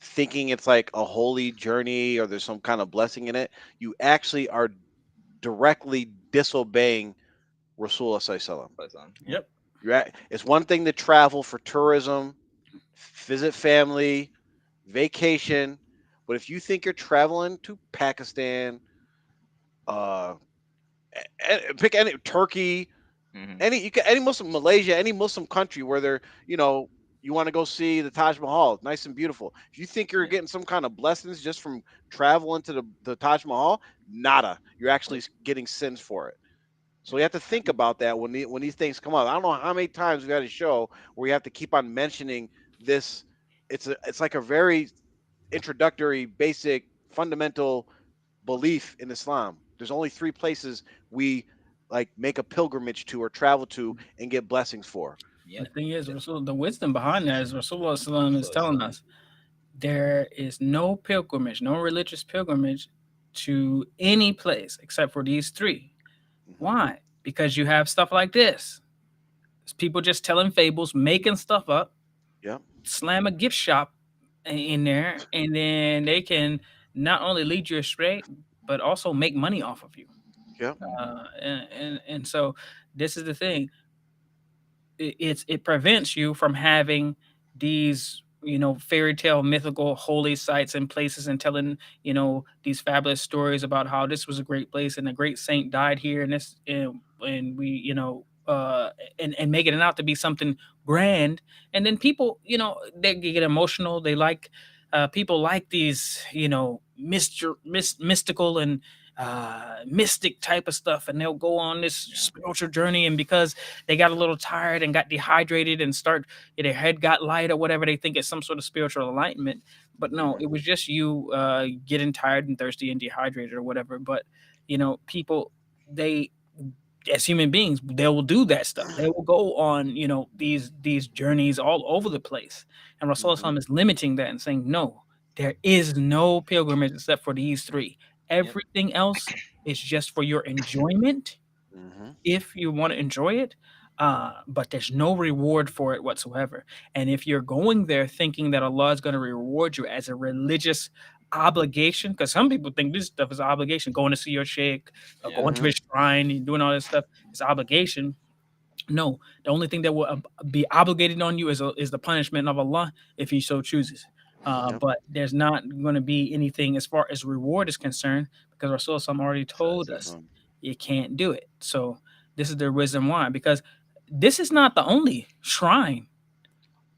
thinking it's like a holy journey or there's some kind of blessing in it, you actually are directly disobeying Rasulullah Sallallahu. yeah. Yep. It's one thing to travel for tourism, visit family, vacation, but if you think you're traveling to Pakistan, uh, pick any Turkey, Hmm. any Muslim Malaysia, any Muslim country where they're you want to go see the Taj Mahal, nice and beautiful. If you think you're Yeah. getting some kind of blessings just from traveling to the Taj Mahal, nada. You're actually Nope. getting sins for it. So Yeah. you have to think about that when these things come up. I don't know how many times we had a show where you have to keep on mentioning this. It's like a very introductory, basic, fundamental belief in Islam. There's only three places we like make a pilgrimage to or travel to and get blessings for. The Yep. thing is, the wisdom behind that is Rasulullah Sallam is So telling us there is no pilgrimage, no religious pilgrimage to any place except for these three. Hmm. Why? Because you have stuff like this. It's people just telling fables, making stuff up, Yep. slam a gift shop in there, and then they can not only lead you astray, but also make money off of you. Yep. And so this is the thing. It prevents you from having these fairy tale mythical holy sites and places and telling these fabulous stories about how this was a great place and a great saint died here and this and we and making it out to be something grand. And then people they get emotional. They like people like these mystical and mystic type of stuff, and they'll go on this yeah. spiritual journey, and because they got a little tired and got dehydrated and their head got light or whatever, they think it's some sort of spiritual enlightenment. But no, Hmm. it was just you getting tired and thirsty and dehydrated or whatever. But people, they, as human beings, they will do that stuff. They will go on these journeys all over the place. And Hmm. Rasulullah is limiting that and saying no, there is no pilgrimage except for these three. Yep. Everything else is just for your enjoyment Hmm. if you want to enjoy it, but there's no reward for it whatsoever. And if you're going there thinking that Allah is going to reward you as a religious obligation, because some people think this stuff is an obligation, going to see your sheikh, Yeah. going to Hmm. his shrine, and doing all this stuff is obligation. No, the only thing that will be obligated on you is the punishment of Allah if He so chooses. Yep. But there's not going to be anything as far as reward is concerned because Rasul already told So, us you can't do it. So this is the reason why. Because this is not the only shrine.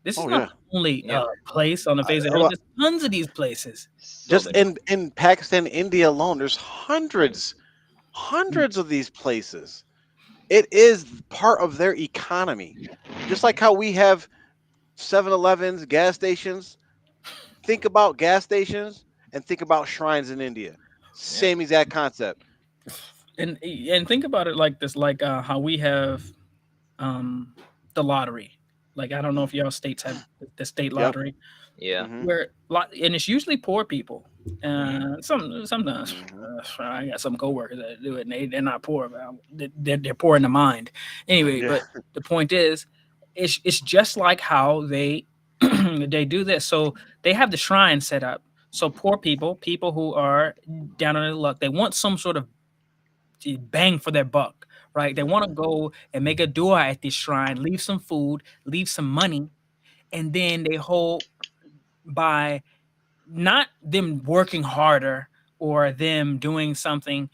This is Oh not yeah. the only yep. place on the face of the earth. Well, There's tons of these places. So just many. in Pakistan, India alone, there's Right. hundreds of these places. It is part of their economy. Just like how we have 7-Elevens, gas stations. Think about gas stations and think about shrines in India. Yep. Same exact concept. And think about it like this, like how we have um, the lottery. Like I don't know if y'all states have the state Yep. lottery, Yeah. Hmm. where lot, and it's usually poor people. Hmm. Sometimes Hmm. I got some coworkers that do it, and they're not poor, but they're poor in the mind. Anyway, Yeah. but the point is, it's just like how they they do this. So they have the shrine set up. So poor people who are down on their luck, they want some sort of bang for their buck, right? They want to Hmm. go and make a dua at this shrine, leave some food, leave some money, and then they hope by not them working harder or them doing something,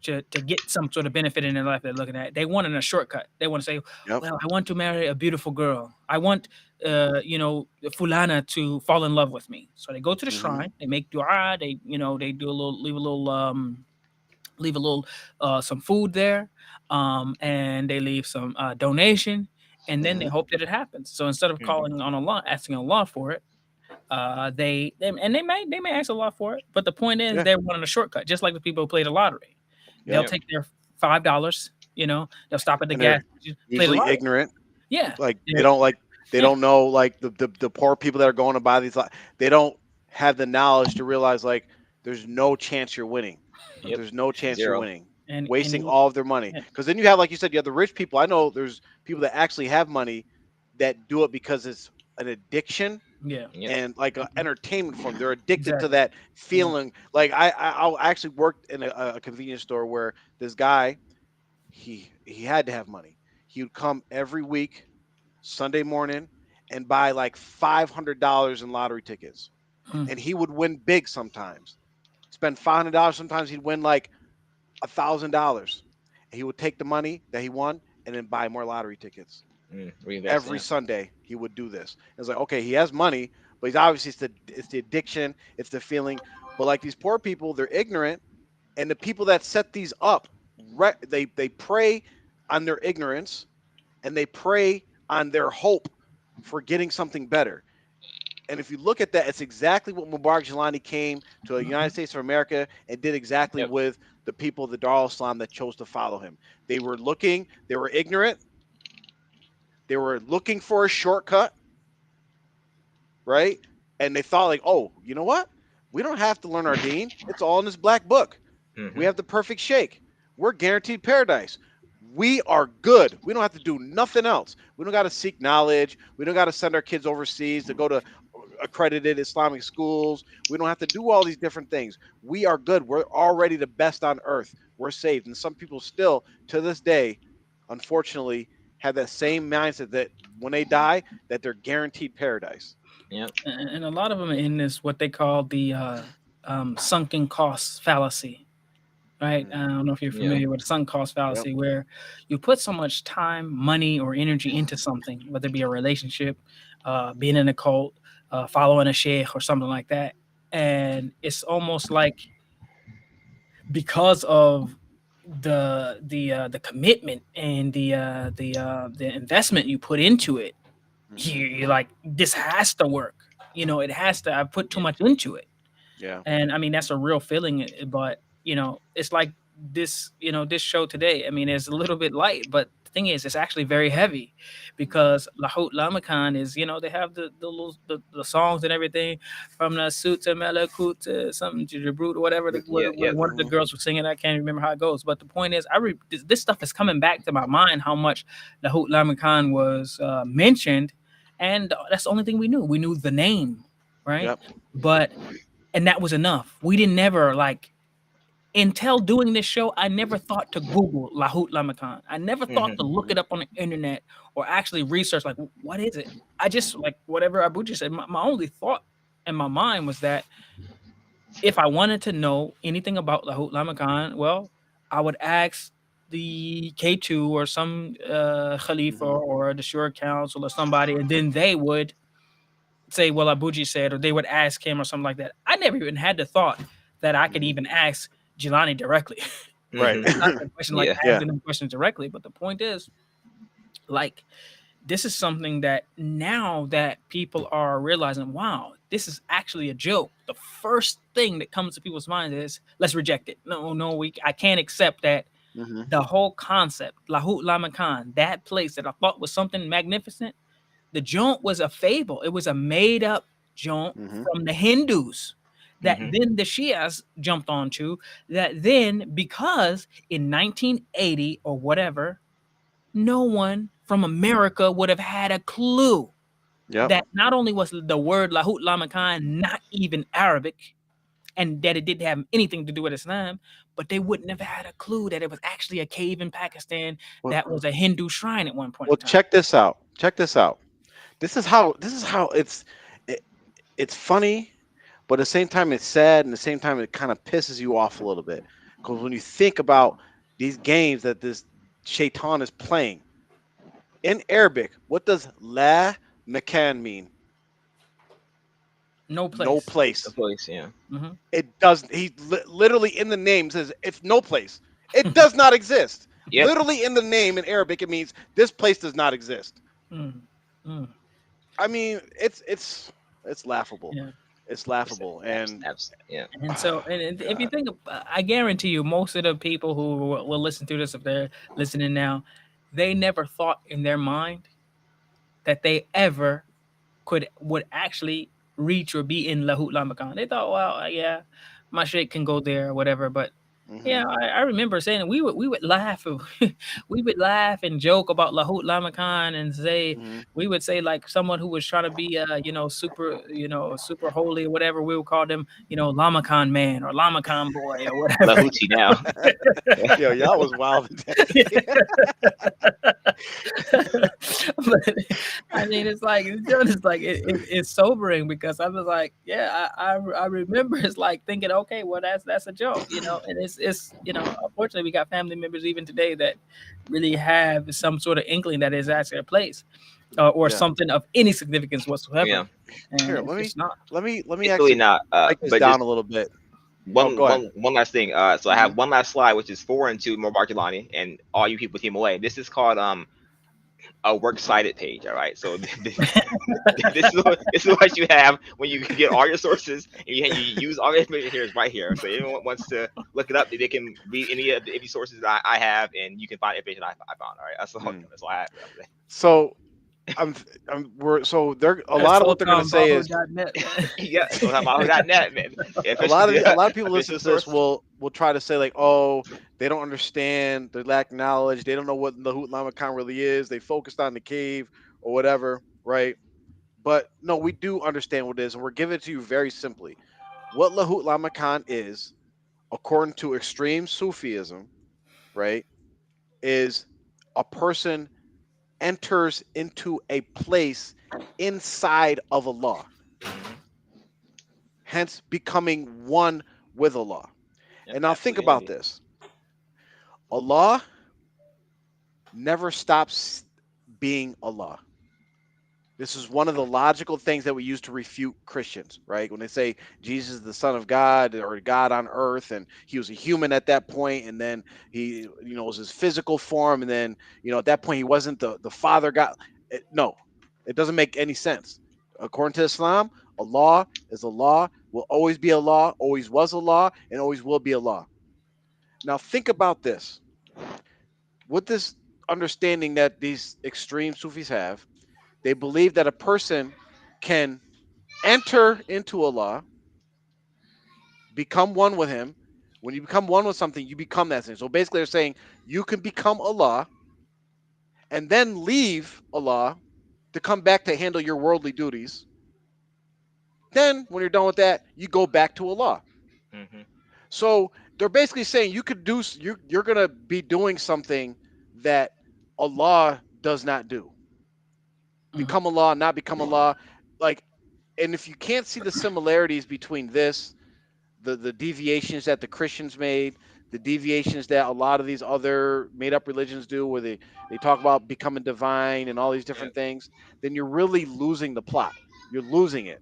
to get some sort of benefit in their life they're looking at. They want a shortcut. They want to say, Yep. well, I want to marry a beautiful girl. I want Fulana to fall in love with me. So they go to the Hmm. shrine, they make dua, they do a little leave a little some food there, and they leave some donation, and then they Hmm. hope that it happens. So instead of Hmm. calling on Allah, asking Allah for it, they may ask Allah for it, but the point is Yeah. they're wanting a shortcut, just like the people who play the lottery. They'll Yep. Yep. take their $5, they'll stop at the And gas they're station, play the usually lottery. ignorant. Yeah, Like they they're- don't like they yeah, don't know like the poor people that are going to buy these. They don't have the knowledge to realize like there's no chance you're winning. Yep. There's no chance you're Zero. winning. and Wasting all of their money. yeah, Because then you have, like you said, you have the rich people. I know there's people that actually have money that do it because it's an addiction yeah, Yep. and like an mhm, entertainment form. They're addicted to exactly, that yeah, feeling. Like I actually worked in a convenience store where this guy he had to have money. He would come every week Sunday morning and buy like $500 in lottery tickets, mm, and he would win big sometimes. Spend $500. Sometimes he'd win like $1,000. He would take the money that he won and then buy more lottery tickets. Reinvest. Every Yeah. Sunday he would do this. It's like, okay, he has money, but he's obviously it's the addiction, it's the feeling. But like these poor people, they're ignorant, and the people that set these up, they prey on their ignorance and they prey on their hope for getting something better. And if you look at that, it's exactly what Mubarak Jelani came to the United mhm, States of America and did exactly Yep. with the people of the Dar al Islam that chose to follow him. They were looking, they were ignorant, They were looking for a shortcut, right? And they thought like, oh, you know what? We don't have to learn our deen. It's all in this black book. We Mm-hmm. have the perfect shake. We're guaranteed paradise. We are good. We don't have to do nothing else. We don't got to seek knowledge. We don't got to send our kids overseas to go to accredited Islamic schools. We don't have to do all these different things. We are good. We're already the best on earth. We're saved. And some people still, to this day, unfortunately, have that same mindset that when they die, that they're guaranteed paradise. Yep. And a lot of them are in this what they call the sunken cost fallacy, right? I Mhm. don't know if you're Yeah. familiar with the sunk cost Yep. fallacy, where you put so much time, money, or energy into something, whether it be a relationship, being in a cult, following a sheikh, or something like that, and it's almost like because of the commitment and the investment you put into it, Mhm. you're like, this has to work. It has to. I put too Yeah. much into it. Yeah. And I mean, that's a real feeling, but it's like this show today. I mean, it's a little bit light, but the thing is, it's actually very heavy because Lahoot Lamakan is, they have the songs and everything from the suit to Melakut to something to the brute or whatever Yeah. what Yeah. one of the Mhm. girls were singing. I can't remember how it goes, but the point is, this stuff is coming back to my mind how much Lahoot Lamakan was mentioned, and that's the only thing we knew. We knew the name, right? Yep. But and that was enough. We didn't never like until doing this show. I never thought to Google Lahoot Lamakan. I never thought to Mm-hmm. look it Mhm. up on the internet or actually research like what is it. I just like whatever Abuja said. My only thought in my mind was that if I wanted to know anything about Lahoot Lamakan, well, I would ask the K2 or some Khalifa Mhm. or the Shura Council or somebody, and then they would say, well, Abuji said, or they would ask him or something like that. I never even had the thought that I could Mhm. even ask Jelani directly. Right. Mm-hmm. Not a question like Yeah. Yeah. asking them questions directly. But the point is, like, this is something that now that people are realizing, wow, this is actually a joke. The first thing that comes to people's minds is, let's reject it. No, no, I can't accept that. Mhm. The whole concept, Lahoot Lamakan, that place that I thought was something magnificent, the joint was a fable. It was a made up joint Mhm. from the Hindus that Mm-hmm. then the Shias jumped onto. That then, because in 1980 or whatever, no one from America would have had a clue Yep. that not only was the word Lahoot Lamakan not even Arabic and that it didn't have anything to do with Islam, but they wouldn't have had a clue that it was actually a cave in Pakistan Well, that was a Hindu shrine at one point well, in time. check this out. Check this out. This is how it, it's funny, but at the same time it's sad, and at the same time it kind of pisses you off a little bit because when you think about these games that this shaitan is playing in Arabic, what does la makan mean? No No place. The place. place. Yeah. Mhm. It does. Literally in the name says it's no place. It does not exist. Yep. Literally in the name in Arabic, it means this place does not exist. Mm, mm, I mean, it's laughable. yeah. It's It's laughable, and yeah. And so, if you God, think, I guarantee you, most of the people who will listen to this, if they're listening now, they never thought in their mind that they ever would actually reach or be in Lahoot Lamakan. They thought, well, yeah, my sheikh can go there or whatever. But hmm yeah, I remember saying we would laugh, we would laugh and joke about Lahoot Lamakan and say hmm we would say like someone who was trying to be super super holy or whatever, we would call them Lamakan man or Lamakan boy or whatever. Lahuti now. yo, y'all was wild today. But I mean, it's sobering because I was like, yeah, I remember it's like thinking, okay, well that's a joke, and it's unfortunately we got family members even today that really have some sort of inkling that is actually a place or Yeah. something of any significance Yeah. whatsoever, and Here, it's just not. let me It's really actually not. break this But down just a little bit. Oh, one go ahead. one one last thing. So I hmm have one last slide, which is 4 and 2 more Barkelani, and all you people team away. This is called a works cited page. All right. So this is what you have when you get all your sources and you use all the information here is right here. So anyone wants to look it up, they can read any sources that I have, and you can find information I found. All right. That's all. Mm. That's all I have for today. So I'm, we're so they're a That's lot of what they're gonna say is sultanbaho.net, man. Yeah, so how about net, man? The a lot official, of a lot of people listen official to this source. will try to say like, oh, they don't understand, they lack knowledge, they don't know what the Lahoot Lamakan really is. They focused on the cave or whatever, right? But no, we do understand what it is, and we're giving it to you very simply. What Lahoot Lamakan is, according to extreme Sufism, right, is a person enters into a place inside of Allah, Hmm. hence becoming one with Allah. Yep, And now think absolute about unity. this. Allah never stops being Allah. This is one of the logical things that we use to refute Christians, right? When they say Jesus is the Son of God or God on earth, and he was a human at that point, and then he, was his physical form, and then, at that point he wasn't the Father God. No, it doesn't make any sense. According to Islam, Allah is Allah, will always be Allah, always was Allah, and always will be Allah. Now think about this. With this understanding that these extreme Sufis have, they believe that a person can enter into Allah, become one with Him. When you become one with something, you become that thing. So basically, they're saying you can become Allah and then leave Allah to come back to handle your worldly duties. Then, when you're done with that, you go back to Allah. Hmm. So they're basically saying you could do you're gonna be doing something that Allah does not do. Mhm. Become Allah, not become Allah. Like, and if you can't see the similarities between this, the deviations that the Christians made, the deviations that a lot of these other made up religions do, where they talk about becoming divine and all these Yep. different things, then you're really losing the plot. You're losing it,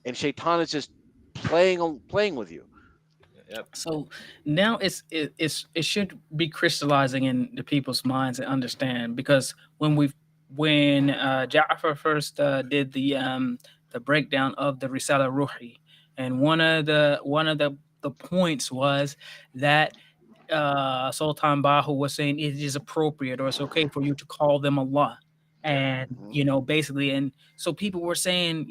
and Shaitan is just playing with you. Yep. So now it should be crystallizing in the people's minds and understand, because when Ja'far first did the breakdown of the Risala Ruhi, and one of the points was that Sultan Bahu was saying it is appropriate or it's okay for you to call them Allah. Yep. And, Mhm. basically, and so people were saying,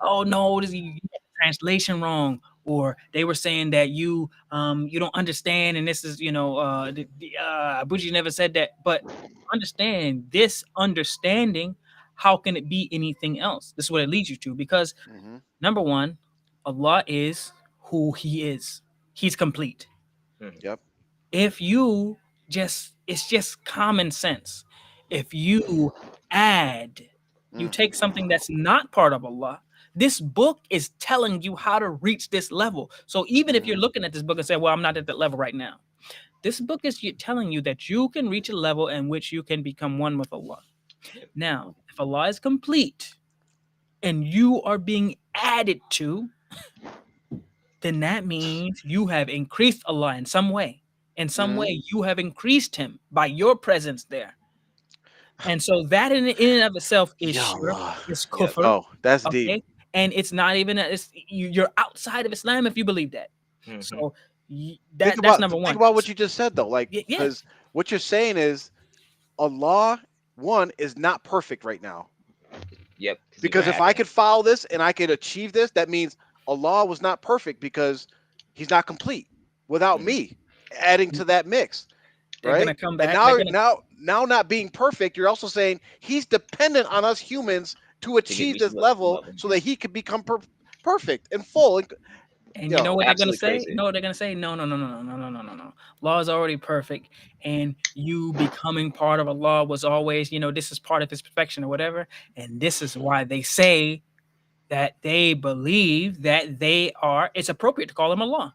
oh no, you got the translation wrong. Or they were saying that you don't understand, and this is Abuji never said that, but understand this understanding. How can it be anything else? This is what it leads you to, because Mhm. number one, Allah is who He is. He's complete. Hmm. Yep. If you just It's just common sense. If you add, you Mm. take something that's not part of Allah, this book is telling you how to reach this level. So even if you're Mhm. looking at this book and say, well, I'm not at that level right now, this book is telling you that you can reach a level in which you can become one with Allah. Yep. Now if Allah is complete and you are being added to, then that means you have increased Allah in some way. In some Mhm. way, you have increased Him by your presence there. And so that in and of itself is Ya shirk, Allah. is Yep. kufr, Oh, that's deep. okay? And it's not even, you're outside of Islam if you believe that. Hmm. So Think that's about number think one. about what you just said though. Like, Yeah. because what you're saying is Allah one is not perfect right now. Yep. Because it never Because if I happened. could follow this and I could achieve this, that means Allah was not perfect because He's not complete without Hmm. me adding to that mix, They're gonna right? come And back. They're now, gonna now, not being perfect, you're also saying He's dependent on us humans to To get achieve reach this the level level. so Yeah. that He could become perfect and full. And And you know yo, what they're gonna Absolutely say? You crazy. know what they're gonna say? No, no, no, no, no, no, no, no, no. Law is already perfect, and you becoming part of a law was always, this is part of His perfection or whatever. And this is why they say that they believe that it's appropriate to call them a law.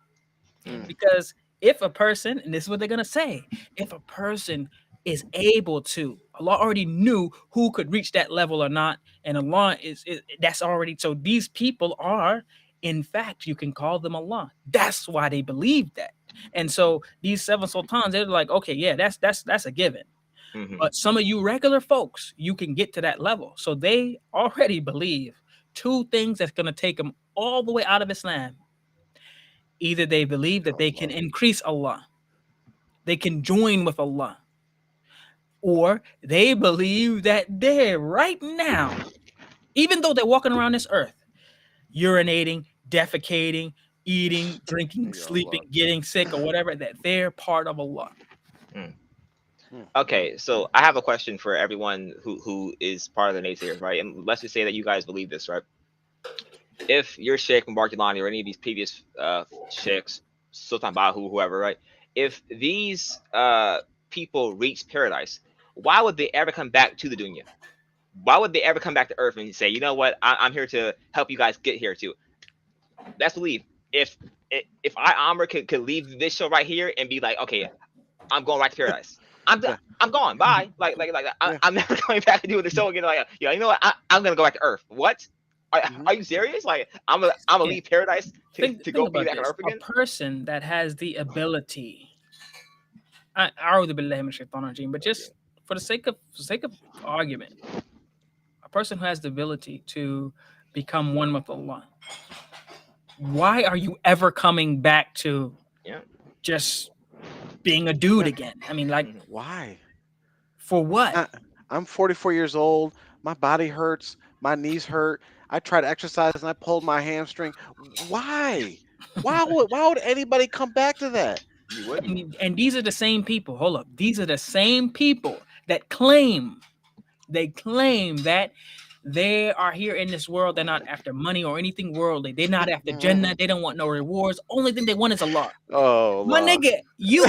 Hmm. mm, Because if a person, and this is what they're gonna say, if a person is able to, Allah already knew who could reach that level or not, and Allah is that's already, so these people are, in fact, you can call them Allah. That's why they believe that. And so these seven sultans, they're like, okay, yeah, that's a given. Hmm. But some of you regular folks, you can get to that level. So they already believe two things that's gonna take them all the way out of Islam. Either they believe Ya that they can Allah. increase Allah, they can join with Allah, or they believe that they're right now, even though they're walking around this earth, urinating, defecating, eating, drinking, Ya Allah. sleeping, getting sick, or whatever, that they're part of Allah. Mm. Hmm. Okay, so I have a question for everyone who is part of the naysayers, right? And let's just say that you guys believe this, right? If you're Sheikh Mubarak or any of these previous sheikhs, Sultan Bahu, whoever, right? If these people reach paradise, why would they ever come back to the dunya? Why would they ever come back to Earth and say, you know what, I'm here to help you guys get here too? That's believe. If I Amr could leave this show right here and be like, okay, I'm going right to paradise. Yeah. I'm gone. Bye. Yeah. I'm never coming back to doing the show again. Like, you know what? I'm gonna go back to Earth. What? Mhm. Are you serious? Like, I'm gonna Yeah. leave paradise Think to think go be about back on this. Earth A again? person that has the ability, أعوذ بالله من الشيطان الرجيم, but Okay. just for the sake of argument, a person who has the ability to become one with Allah, why are you ever coming back to Yeah. just being a dude Yeah. again? I mean, like, Hmm. Why? for what? I'm 44 years old. My body hurts. My knees hurt. I tried to exercise and I pulled my hamstring. Why? Why would anybody come back to that? You wouldn't. And these are the same people. Hold up, these are the same people that claim that they are here in this world. They're not after money or anything worldly. They're not after Jannah. They don't want no rewards. Only thing they want is Allah. Oh, My Allah. nigga, you,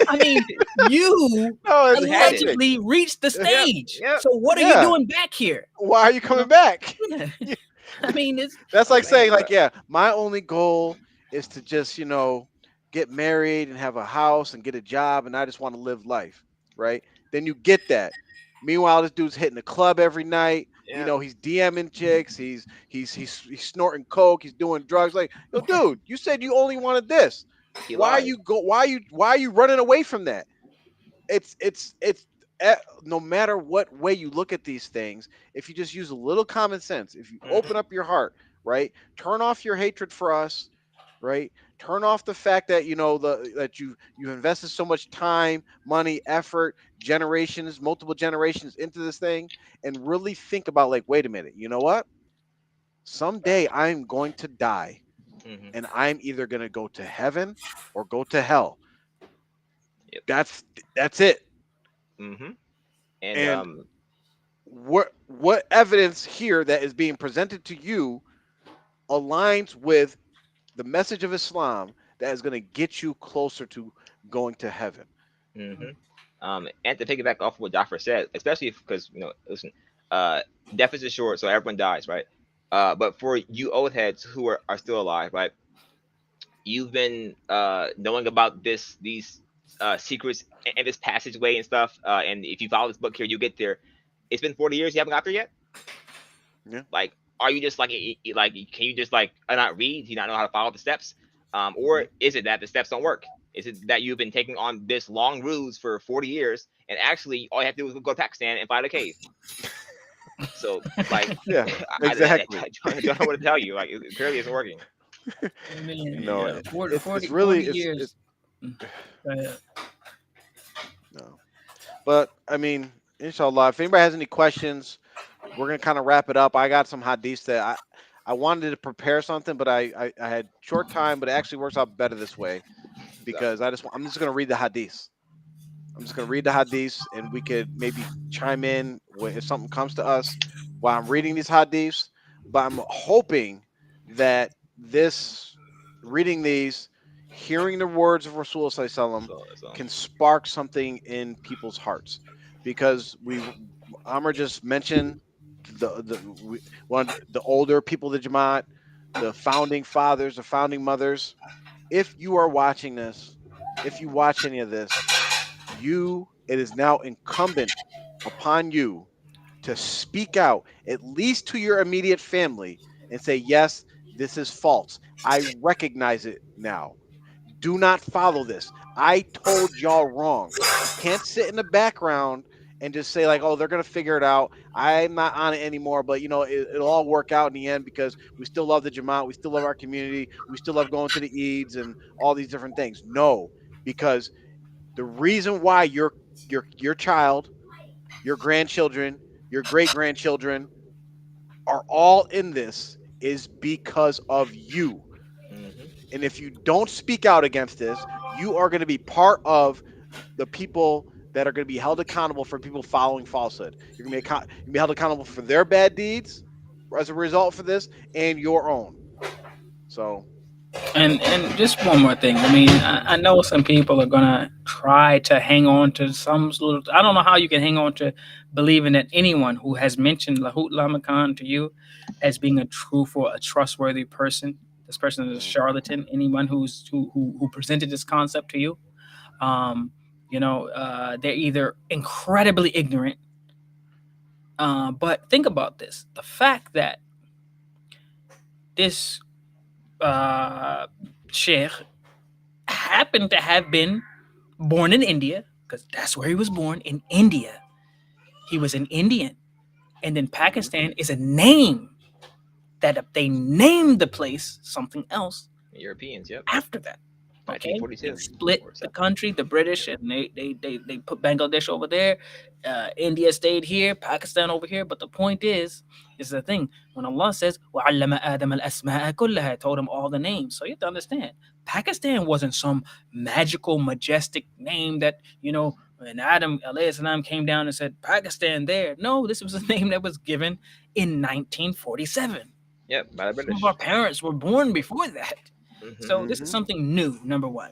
I mean, you No, it's Had it. hectic. allegedly reached the Yep. stage. Yep. So what are you Yeah. doing back here? Why are you You coming know? back? Yeah. Yeah. I mean, it's That's like Man, saying, bro. like, yeah, my only goal is to just, get married and have a house and get a job, and I just want to live life, right? Then you get that. Meanwhile, this dude's hitting the club every night. Yeah. He's DMing chicks. He's snorting coke. He's doing drugs. Like, yo, dude, you said you only wanted this. He Why are lied. you go? Why are you running away from that? No matter what way you look at these things, if you just use a little common sense, if you Hmm. open up your heart, right, turn off your hatred for us, right, turn off the fact that that you invested so much time, money, effort, generations, multiple generations into this thing, and really think about, like, wait a minute, you know what, someday I'm going to die, Hmm. and I'm either going to go to heaven or go to hell. Yep. That's it. Hmm. And And what evidence here that is being presented to you aligns with the message of Islam that is going to get you closer to going to heaven? hmm and to piggyback off what Jaffer said, especially because listen, uh, death is short, so everyone dies, right? But for you old heads who are still alive, right? You've been knowing about these secrets and this passageway and stuff. And if you follow this book here, you get there. It's been 40 years. You haven't got there yet. Yeah. Like, are you just like can you just like not read? Do you not know how to follow the steps? Or Mhm. is it that the steps don't work? Is it that you've been taking on this long ruse for 40 years and actually all you have to do is go to Pakistan and find a cave? So like, Yeah, exactly. I don't know what to tell you. Like, it clearly isn't working. I mean, No, yeah, 40, it's 40, really 40 it's years. Mm, go ahead. no. But I mean, inshallah, if anybody has any questions, we're gonna kind of wrap it up. I got some hadiths that I wanted to prepare something, but I had short time, but it actually works out better this way So, because I'm just gonna read the hadiths. I'm just gonna read the hadiths, and we could maybe chime in if something comes to us while I'm reading these hadiths. But I'm hoping that this reading these, hearing the words of Rasulullah Sallallahu so can spark something in people's hearts, because Amr just mentioned one of the older people of the Jamaat, the founding fathers, the founding mothers. If you are watching this, if you watch any of this, it is now incumbent upon you to speak out, at least to your immediate family, and say, yes, this is false. I recognize it now. Do not follow this. I told y'all wrong. You can't sit in the background and just say, like, oh, they're going to figure it out. I'm not on it anymore, but it'll all work out in the end because we still love the Jamaat. We still love our community. We still love going to the Eids and all these different things. No, because the reason why you're your child, your grandchildren, your great grandchildren are all in this is because of you. Hmm. And if you don't speak out against this, you are going to be part of the people that are going to be held accountable for people following falsehood. You're going to be held accountable for their bad deeds as a result for this and your own. So, And just one more thing. I mean, I know some people are gonna try to hang on to some little. I don't know how you can hang on to believing that anyone who has mentioned Lahoot Lamakan to you as being a truthful, a trustworthy person. This person is a mm, charlatan. Anyone who presented this concept to you, um, they're either incredibly ignorant. But think about this: the fact that this uh, sheikh happened to have been born in India, because that's where he was born in India. He was an Indian. And then mhm, Pakistan is a name that they named the place something else Europeans. Yep. after that. Okay, they 1942 split or the seven. country, the British, and they put Bangladesh over there. India stayed here, Pakistan over here. But the point is the thing when Allah says وَعَلَّمَ آدَمَ الْأَسْمَاءَ كُلَّهَا, told him all the names. So you have to understand, Pakistan wasn't some magical, majestic name that when Adam alayhi salam came down and said Pakistan there. No, this was a name that was given in 1947. Yep, by the Some of our British. parents were born before that. Hmm. So this is mhm. something new, number one.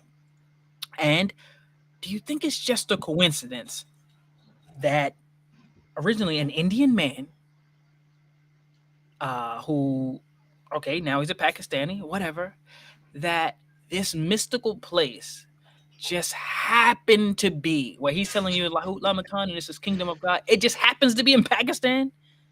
And do you think it's just a coincidence that originally an Indian man, who, okay, now he's a Pakistani, whatever, that this mystical place just happened to be where he's telling you Lahoot Lamakan and this is Kingdom of God. It just happens to be in Pakistan.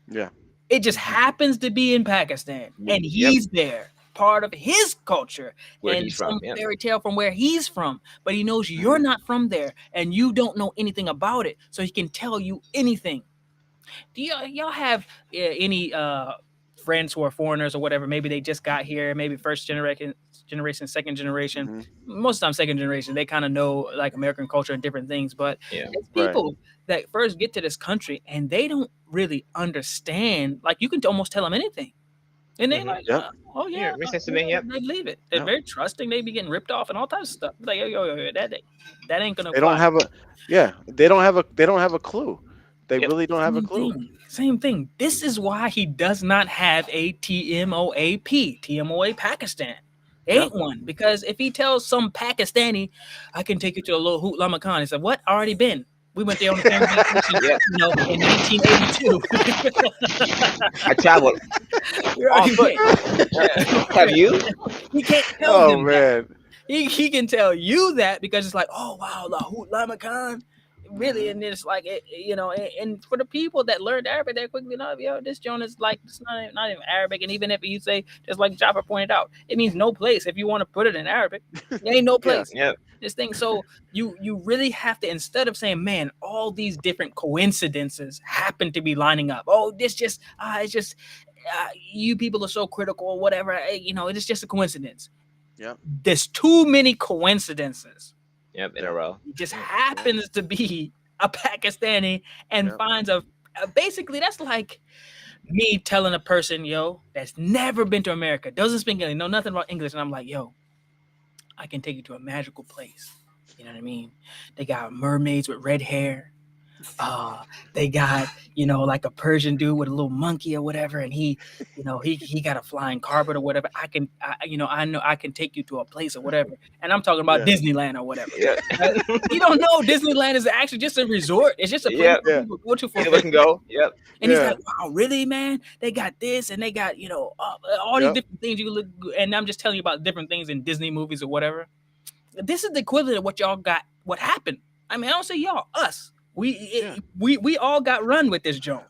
Yeah. It just happens to be in Pakistan, and Yep, he's there, part of his culture where and he's from. some Yep. fairy tale from where he's from. But he knows you're Mhm, not from there, and you don't know anything about it, so he can tell you anything. Do y'all have any friends who are foreigners or whatever? Maybe they just got here, maybe first generation, second generation. mhm. Most of the time, second generation, they kind of know like American culture and different things. But Yeah. it's Right. people that first get to this country and they don't really understand. Like you can almost tell them anything, and they Hmm. like, Yep. oh Yeah, yeah, makes sense to me. Yep. they believe it. They're Yep. very trusting. They be getting ripped off and all types of stuff. Like yo, that ain't gonna They don't fly. have a yeah, they don't have a clue. They Yep. really don't have a Same clue. thing. Same thing. This is why he does not have a TMOAP, Pakistan. There Yep. ain't one. Because if he tells some Pakistani, I can take you to a Lahoot Lamakan, he said, what? Already been. We went there on the family vacation, Yep. in 1982. I traveled We on already foot. been. Yep. Have you? He can't tell Oh them that. man. He can tell you that because it's like, oh wow, Lahoot Lamakan, really, Mhm. and it's like and for the people that learned Arabic, they quickly know, yo, this Joan is like it's not even Arabic, and even if you say just like Jaffa pointed out, it means no place. If you want to put it in Arabic, there ain't no Yeah. place. Yep. This thing, so you really have to, instead of saying, man, all these different coincidences happen to be lining up. Oh, this just it's just you people are so critical or whatever. It is just a coincidence. Yep. There's too many coincidences. Yep. In a Yep. row. He just Yep. Yep. happens to be a Pakistani and Yep. finds basically that's like me telling a person, yo, that's never been to America, doesn't speak English, know nothing about English, and I'm like, yo, I can take you to a magical place. You know what I mean? They got mermaids with red hair. uh they got like a Persian dude with a little monkey or whatever, and he got a flying carpet or whatever. I know I can take you to a place or whatever, and I'm talking about Yeah. Disneyland or whatever. Yep. Right? You don't know Disneyland is actually just a resort. It's just a place Yep. for Yeah. people to go to for Anyone can vacation. go. Yep. And he's Yeah. like, wow, really, man? They got this and they got all these Yep. different things you look. And I'm just telling you about different things in Disney movies or whatever. This is the equivalent of what y'all got. What happened? I mean, I don't say y'all, us. Yeah. We all got run with this joint.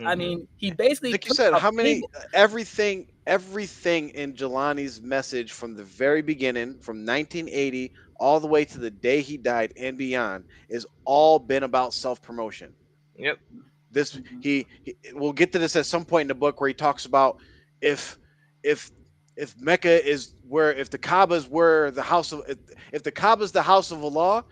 I Hmm. mean, he basically Like you took said, a how many fable. everything in Jelani's message from the very beginning, from 1980 all the way to the day he died and beyond, is all been about self promotion. Yep. This we'll get to this at some point in the book where he talks about if if if Mecca is where if the Kaaba is where the house of if the Kaaba is the house of Allah,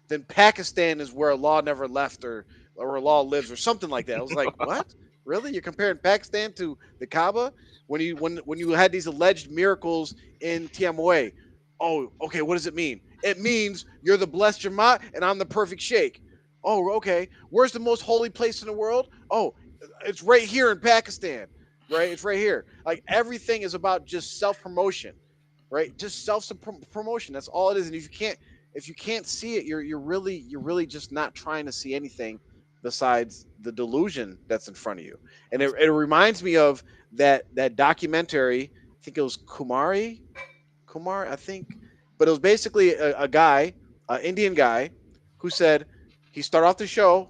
then Pakistan is where Allah never left or Allah lives or something like that. I was like, what? Really? You're comparing Pakistan to the Kaaba when you had these alleged miracles in TMOA? Oh, okay. What does it mean? It means you're the blessed Jamaat and I'm the perfect Sheikh. Oh, okay. Where's the most holy place in the world? Oh, it's right here in Pakistan. Right? It's right here. Like everything is about just self promotion, right? Just self promotion. That's all it is. And if you can't see it, you're really just not trying to see anything besides the delusion that's in front of you. And it reminds me of that documentary. I think it was Kumar, I think, but it was basically a guy, an Indian guy, who said he started off the show.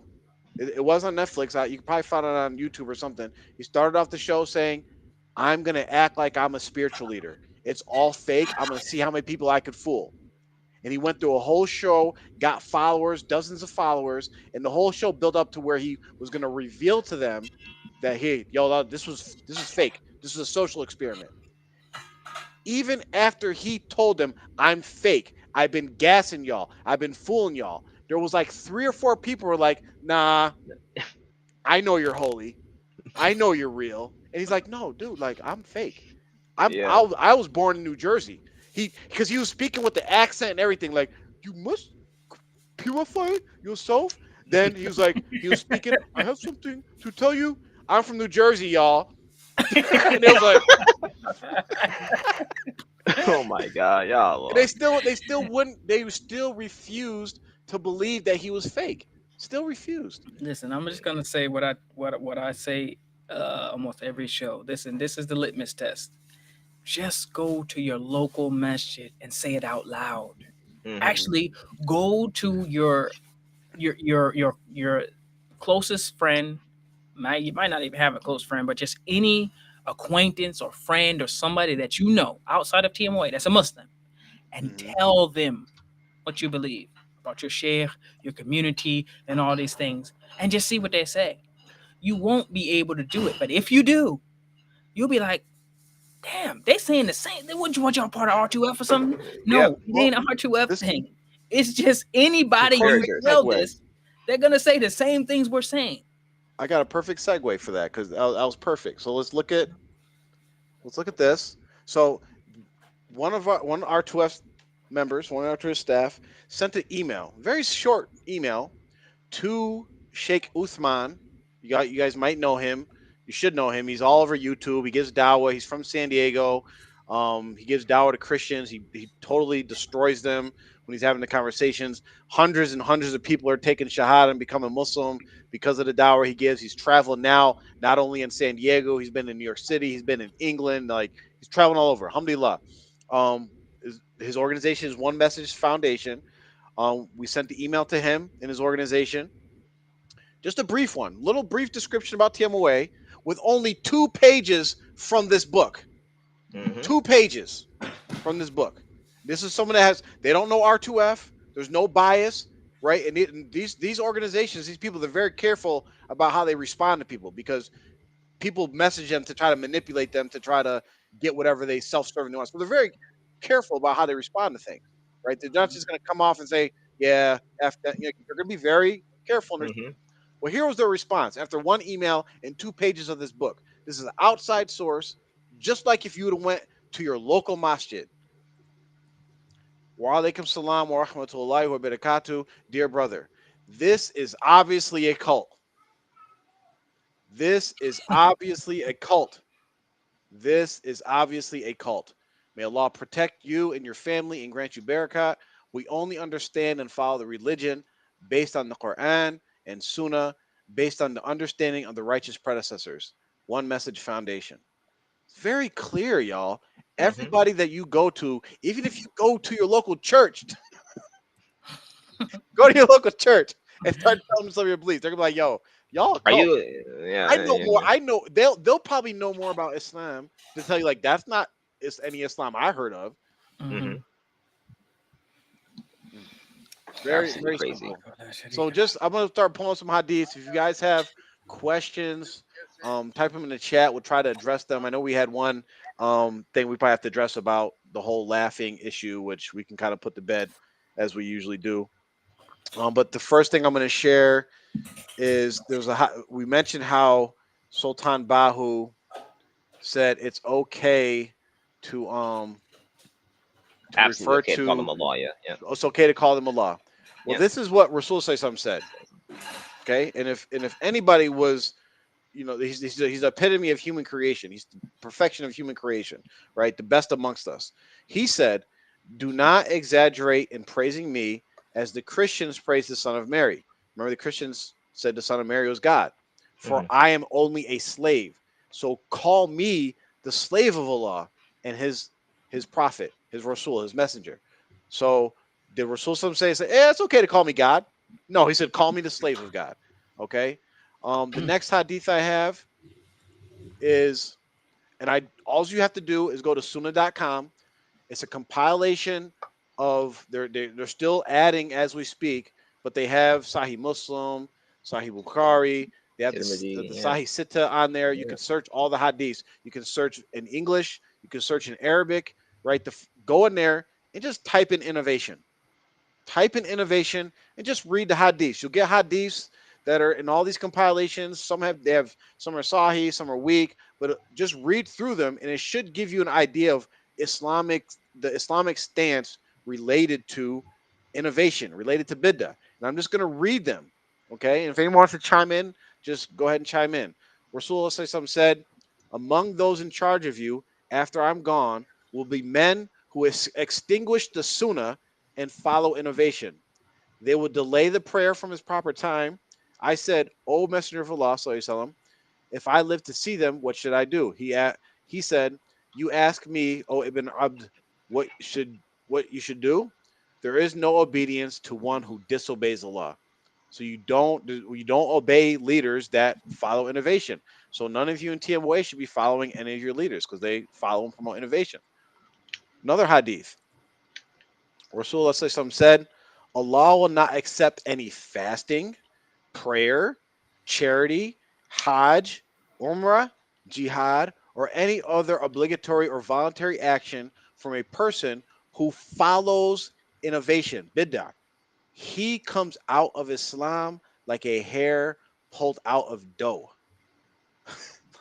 It was on Netflix. You can probably find it on YouTube or something. He started off the show saying, "I'm gonna act like I'm a spiritual leader. It's all fake. I'm gonna see how many people I could fool." And he went through a whole show, got followers, dozens of followers, and the whole show built up to where he was gonna reveal to them that, hey, yo, this was fake. This was a social experiment. Even after he told them, I'm fake, I've been gassing y'all, I've been fooling y'all, there was like 3 or 4 people were like, nah, I know you're holy, I know you're real. And he's like, no, dude, like I'm fake. Yeah. I was born in New Jersey. Because he was speaking with the accent and everything, like, you must purify yourself. Then he was speaking, I have something to tell you. I'm from New Jersey, y'all. And it was like, Oh my God, y'all and they lost. still they still refused to believe that he was fake. Still refused. Listen, I'm just gonna say what I say almost every show. Listen, this is the litmus test. Just go to your local masjid and say it out loud. Hmm. Actually, go to your closest friend. You might not even have a close friend, but just any acquaintance or friend or somebody that you know outside of TMOA that's a Muslim, and Mhm. tell them what you believe about your sheikh, your community, and all these things, and just see what they say. You won't be able to do it, but if you do, you'll be like, damn, they saying the same. They want you want y'all part of R2F or something? Yep. No, it Well, ain't an R2F this thing. It's just the anybody you perfect Characters. tell segue. this, they're gonna say the same things we're saying. I got a perfect segue for that because that was perfect. So let's look at this. So one of our 2F members, one of our 2F staff, sent an email, very short email, to Sheikh Uthman. You guys might know him. You should know him. He's all over YouTube. He gives dawah. He's from San Diego. He gives dawah to Christians. He totally destroys them when he's having the conversations. Hundreds and hundreds of people are taking shahada and becoming Muslim because of the dawah he gives. He's traveling now, not only in San Diego. He's been in New York City. He's been in England. Like he's traveling all over. Alhamdulillah. His organization is One Message Foundation. We sent the email to him and his organization, just a brief one, little brief description about TMOA with only 2 pages from this book. Hmm. 2 pages from this book. This is someone that they don't know R2F. There's no bias, right? And these organizations, these people, they're very careful about how they respond to people because people message them to try to manipulate them to try to get whatever they self-serving want. So they're very careful about how they respond to things, right? They're not just going to come off and say, "Yeah, F that." You know, they're going to be very careful. Hmm. Well, here was their response after one email and 2 pages of this book. This is an outside source, just like if you would have went to your local masjid. Wa alaikum salam wa rahmatullahi wa barakatuh. Dear brother, this is obviously a cult. This is obviously a cult. This is obviously a cult. May Allah protect you and your family and grant you barakat. We only understand and follow the religion based on the Quran and Sunnah, based on the understanding of the righteous predecessors. One Message Foundation. It's very clear, y'all. Hmm. Everybody that you go to, even if you go to your local church, go to your local church and start telling them some of your beliefs. They're gonna be like, "Yo, y'all a Are cult." you? I Yeah. know more. I know they'll probably know more about Islam to tell you like that's not is any Islam I heard of. Hmm. Mhm. Mm. Very Absolutely very crazy. simple. So just I'm gonna start pulling some hadiths. If you guys have questions, type them in the chat. We'll try to address them. I know we had one thing we probably have to address about the whole laughing issue, which we can kind of put to bed as we usually do. But the first thing I'm going to share is we mentioned how Sultan Bahu said it's okay to Absolutely refer okay to call them to, a law. Yeah, yeah, it's okay to call them Allah. Well, yeah. this is what Rasul Sallallahu said. Okay, and if anybody was, he's the epitome of human creation. He's the perfection of human creation, right? The best amongst us. He said, "Do not exaggerate in praising me as the Christians praise the Son of Mary." Remember, the Christians said the Son of Mary was God. For Hmm. I am only a slave. So call me the slave of Allah and his prophet, his Rasul, his messenger. So did Rasul say, it's okay to call me God? No, he said, call me the slave of God. Okay. The next hadith I have is, and all you have to do is go to sunnah.com. It's a compilation of they're still adding as we speak, but they have Sahih Muslim, Sahih Bukhari. They have the Tirmidhi, yeah, Sahih Sita on there. You yeah. can search all the hadiths. You can search in English. You can search in Arabic. Right, go in there and just type in innovation. Type in innovation and just read the hadiths. You'll get hadiths that are in all these compilations. Some are sahih, some are weak, but just read through them and it should give you an idea of the Islamic stance related to innovation, related to bid'ah. And I'm just going to read them. Okay. And if anyone wants to chime in, just go ahead and chime in. Rasulullah said, among those in charge of you after I'm gone will be men who extinguish the sunnah and follow innovation. They will delay the prayer from its proper time. I said, O Messenger of Allah, sallam, if I live to see them, what should I do? He said, you ask me, O Ibn Abd, what you should do? There is no obedience to one who disobeys Allah. So you don't obey leaders that follow innovation. So none of you in TMOA should be following any of your leaders because they follow and promote innovation. Another hadith. Rasulullah said, Allah will not accept any fasting, prayer, charity, Hajj, Umrah, Jihad, or any other obligatory or voluntary action from a person who follows innovation, bid'ah. He comes out of Islam like a hair pulled out of dough.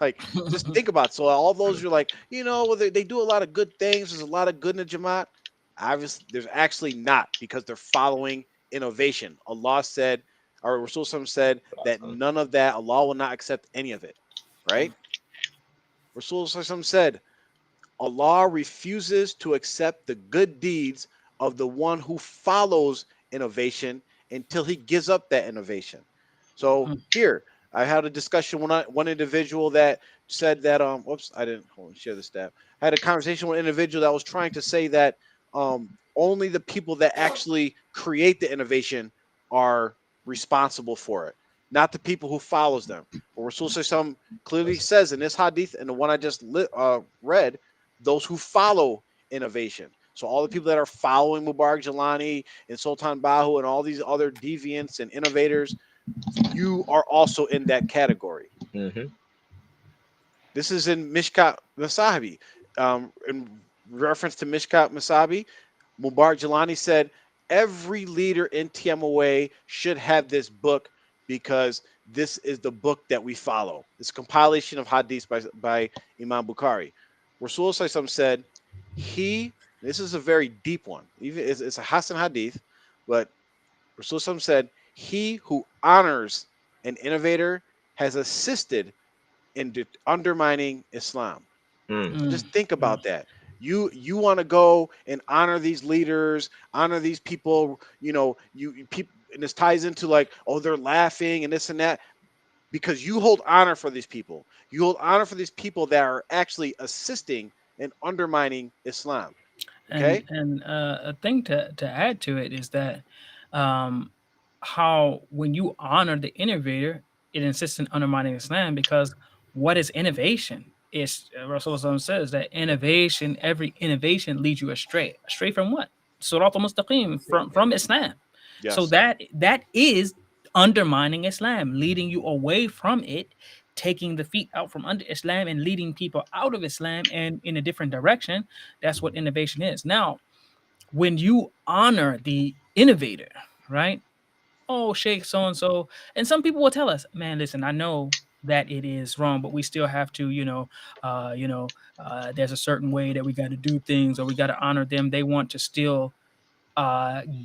Like, just think about it. So all those you're like, well, they do a lot of good things. There's a lot of good in the Jamaat. Obviously, there's actually not because they're following innovation. Allah said, or Rasul said that Awesome. none of that, Allah will not accept any of it. Right? Rasul said, Allah refuses to accept the good deeds of the one who follows innovation until he gives up that innovation. So here, I had a discussion with one individual that said that whoops, I didn't share the stat. I had a conversation with an individual that was trying to say that only the people that actually create the innovation are responsible for it, not the people who follows them. But Rasul clearly says in this hadith and the one I just read, those who follow innovation. So all the people that are following Mubarak Jalani and Sultan Bahu and all these other deviants and innovators, you are also in that category. Hmm. This is in Mishkat Masabi. In reference to Mishkat Masabi, Mubarak Jalani said, every leader in TMOA should have this book because this is the book that we follow. It's a compilation of hadiths by Imam Bukhari. Rasul said, this is a very deep one. Even it's a Hassan hadith, but Rasul said, he who honors an innovator has assisted in undermining Islam. Mm. So just think about that. You want to go and honor these leaders, honor these people. You people, and this ties into like, oh, they're laughing and this and that because you hold honor for these people. You hold honor for these people that are actually assisting and undermining Islam. Okay. And a thing to add to it is that um, how when you honor the innovator, it insists in undermining Islam because what is innovation? It's Rasulullah says that every innovation leads you astray. Astray from what? Surat al-Mustaqim, from Islam. So Yes. that is undermining Islam, leading you away from it, taking the feet out from under Islam and leading people out of Islam and in a different direction. That's what innovation is. Now, when you honor the innovator, right? oh, Sheikh so and so, and some people will tell us, man, listen, I know that it is wrong, but we still have to, there's a certain way that we got to do things, or we got to honor them. They want to still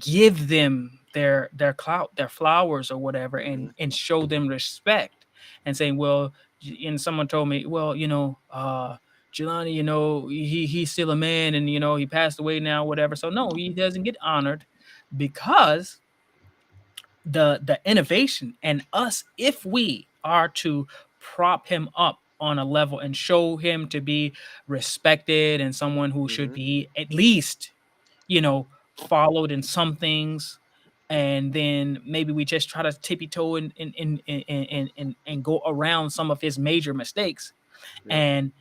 give them their clout, their flowers or whatever, Hmm. and show them respect, and saying, well, and someone told me, well, Jelani, he's still a man, and he passed away now, whatever. So no, he doesn't get honored because the innovation, and us, if we are to prop him up on a level and show him to be respected and someone who should Hmm. be at least followed in some things, and then maybe we just try to tippy toe and go around some of his major mistakes, Yep. and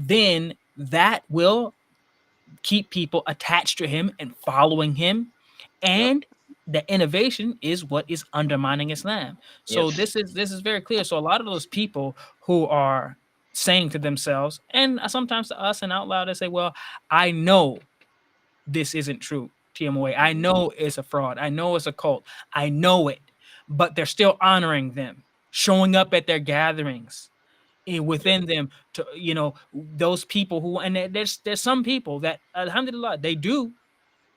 then that will keep people attached to him and following him, Yep. and the innovation is what is undermining Islam. Yep. So this is very clear. So a lot of those people who are saying to themselves, and sometimes to us and out loud, they say, well, I know this isn't true, TMOA. I Hmm. know it's a fraud. I know it's a cult. I know it. But they're still honoring them, showing up at their gatherings, Yep. within them, to those people who, and there's some people that, alhamdulillah, they do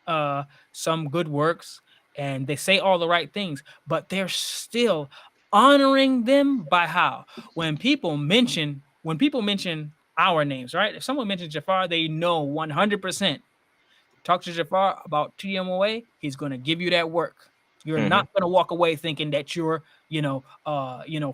uh some good works, and they say all the right things, but they're still honoring them by how, when people mention our names, right? If someone mentions Jafar, they know 100%. Talk to Jafar about TMOA, he's going to give you that work. You're Hmm. not going to walk away thinking that you're,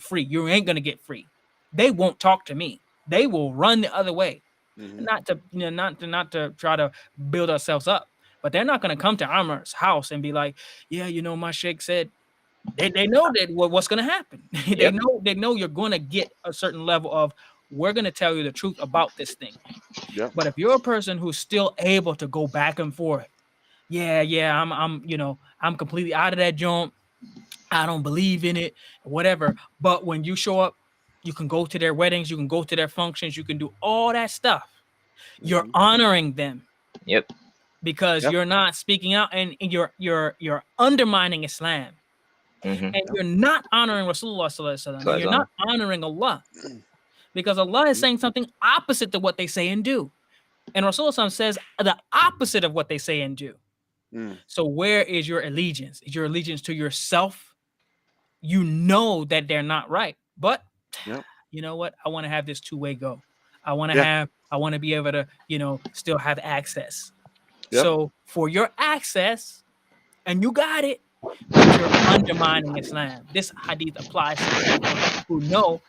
free. You ain't going to get free. They won't talk to me. They will run the other way. Hmm. Not to, not to try to build ourselves up, but they're not going to come to Amar's house and be like, yeah, my sheikh said. They know that what's going to happen. they Yep. know they know you're going to get a certain level of, we're going to tell you the truth about this thing. Yep. But if you're a person who's still able to go back and forth, yeah, I'm completely out of that joint. I don't believe in it, whatever. But when you show up, you can go to their weddings, you can go to their functions, you can do all that stuff. You're Hmm. honoring them Yep. because Yep. you're not speaking out, and you're undermining Islam, Hmm. and Yep. you're not honoring Rasulullah sallallahu alaihi wasallam, and you're not honoring Allah, because Allah is Mhm. saying something opposite to what they say and do. And Rasulullah says the opposite of what they say and do. Mm. So where is your allegiance? Is your allegiance to yourself? You know that they're not right. But Yep. you know what? I want to have this two-way go. Yeah. I want to be able to, still have access. Yep. So for your access, and you got it, but you're undermining Islam. This hadith applies to the people who know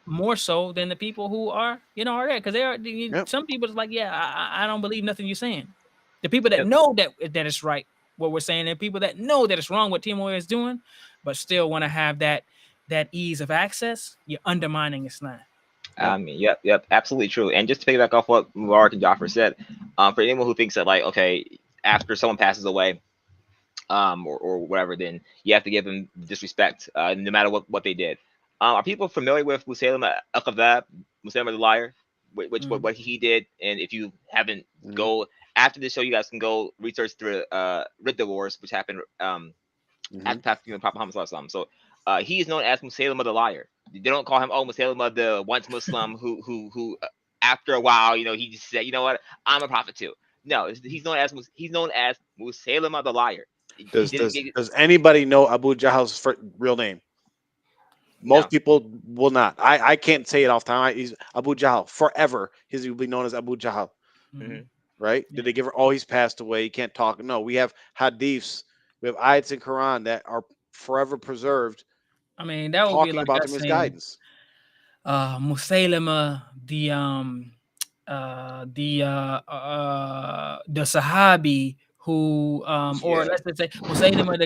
more so than the people who are, are there. Because Yep. some people is like, yeah, I don't believe nothing you're saying. The people that Yep. know that it's right what we're saying, and people that know that it's wrong what Timo is doing, but still want to have that ease of access, you're undermining Islam. Yep. I mean, yep, absolutely true. And just to piggyback off what Mubarak and Jaffer said, for anyone who thinks that, like, okay, after someone passes away, or whatever, then you have to give them disrespect, no matter what they did. Are people familiar with Musaylama al-Kadhab, Musaylama the liar, which Mm. what he did? And if you haven't, Mhm. go after the show, you guys can go research through Ridda Wars, which happened Mhm. after passing the Prophet Muhammad Sallallahu Alaihi Wasallam. So he is known as Musaylama the liar. They don't call him, oh, Musaylama the once Muslim who after a while, he just said, you know what, I'm a prophet too. No, he's known as Musaylama the liar. He Does didn't does get does anybody know Abu Jahal's real name? no. Most people will not. I can't say it off time. He's Abu Jahal forever. He will be known as Abu Jahal. Mm-hmm. Hmm. Right? Yeah. Did they give her? Oh, he's passed away. He can't talk. No, we have hadiths. We have ayats in Quran that are forever preserved, I mean, that would be talking like about the us saying, misguidance. Musaylama, the Sahabi who, or Yeah. let's say Musaylama,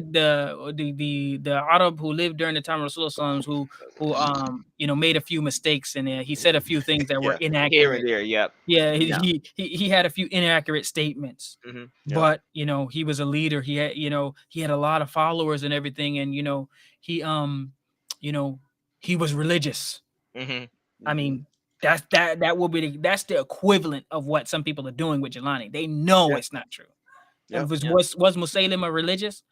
the Arab who lived during the time of Rasulullah, who made a few mistakes, and he said a few things that were Yeah. Here and inaccurate. there. Yep. Yeah, No. he had a few inaccurate statements, Hmm. Yeah. but he was a leader. He had a lot of followers and everything, and he you know he was religious. Hmm. I Hmm. mean, that will be that's the equivalent of what some people are doing with Jelani. They know Yeah. it's not true. Yep. Yeah. Was Musaylima religious?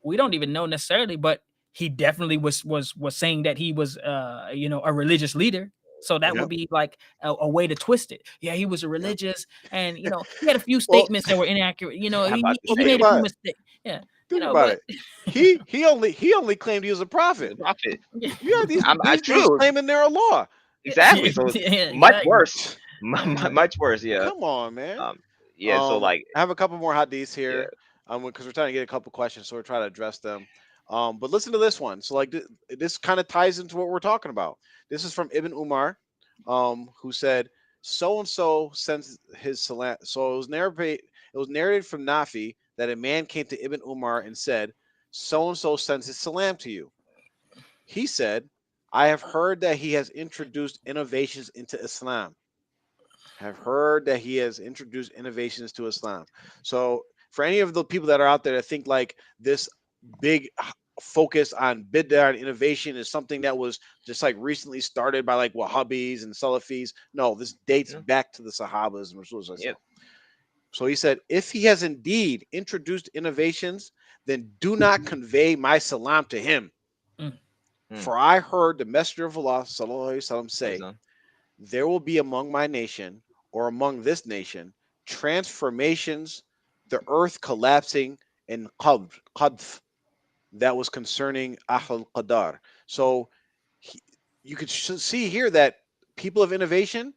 we don't even know necessarily, but he definitely was saying that he was a religious leader. So that Yep. would be like a way to twist it. Yeah, he was a Yep. religious, and he had a few Well, statements that were inaccurate. I'm about to He think made say, a few about it. mistakes. Yeah, Think about but it. He only claimed he was a he's a prophet. prophet. yeah, You have these dudes True. claiming they're a law. Exactly. So yeah, much exactly. worse. Yeah. Much worse. Yeah. Come on, man. Um. Yeah. So like. I have a couple more hadiths Yeah. here, because we're trying to get a couple questions, so we're trying to address them. But listen to this one. So, like, this kind of ties into what we're talking about. This is from Ibn Umar, who said, "So and so sends his salam." So it was narrated from Nafi that a man came to Ibn Umar and said, "So and so sends his salam to you." He said, "I have heard that he has introduced innovations into Islam." Have heard that he has introduced innovations to Islam. So for any of the people that are out there that think like this big focus on bid'ah and innovation is something that was just like recently started by like Wahhabis and Salafis, no, this dates No. back to the Sahabas and Rasulullah. Yep. So he said, if he has indeed introduced innovations, then do not convey my salam to him. Mm. Mm. For I heard the Messenger of Allah sallallahu alaihi wasallam say, Wisdom. there will be among my nation or among this nation transformations, the earth collapsing, and qadf that was concerning Ahl Qadar. So he, you could see here that people of innovation,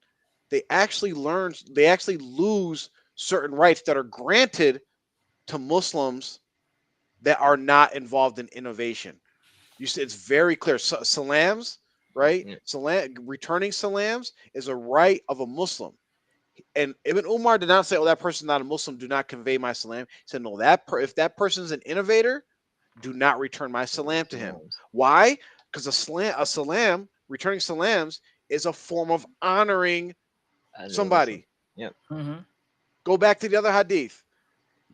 they actually lose certain rights that are granted to Muslims that are not involved in innovation. You see, it's very clear. Salams, right? Yeah. Returning salams is a right of a Muslim. And Ibn Umar did not say, "Oh, that person's not a Muslim. Do not convey my salam." He said, "No, if that person's an innovator, do not return my salam to him." Salams. Why? Because a salam, returning salams, is a form of honoring As a Muslim. somebody. Yep. Mhm. Go back to the other hadith.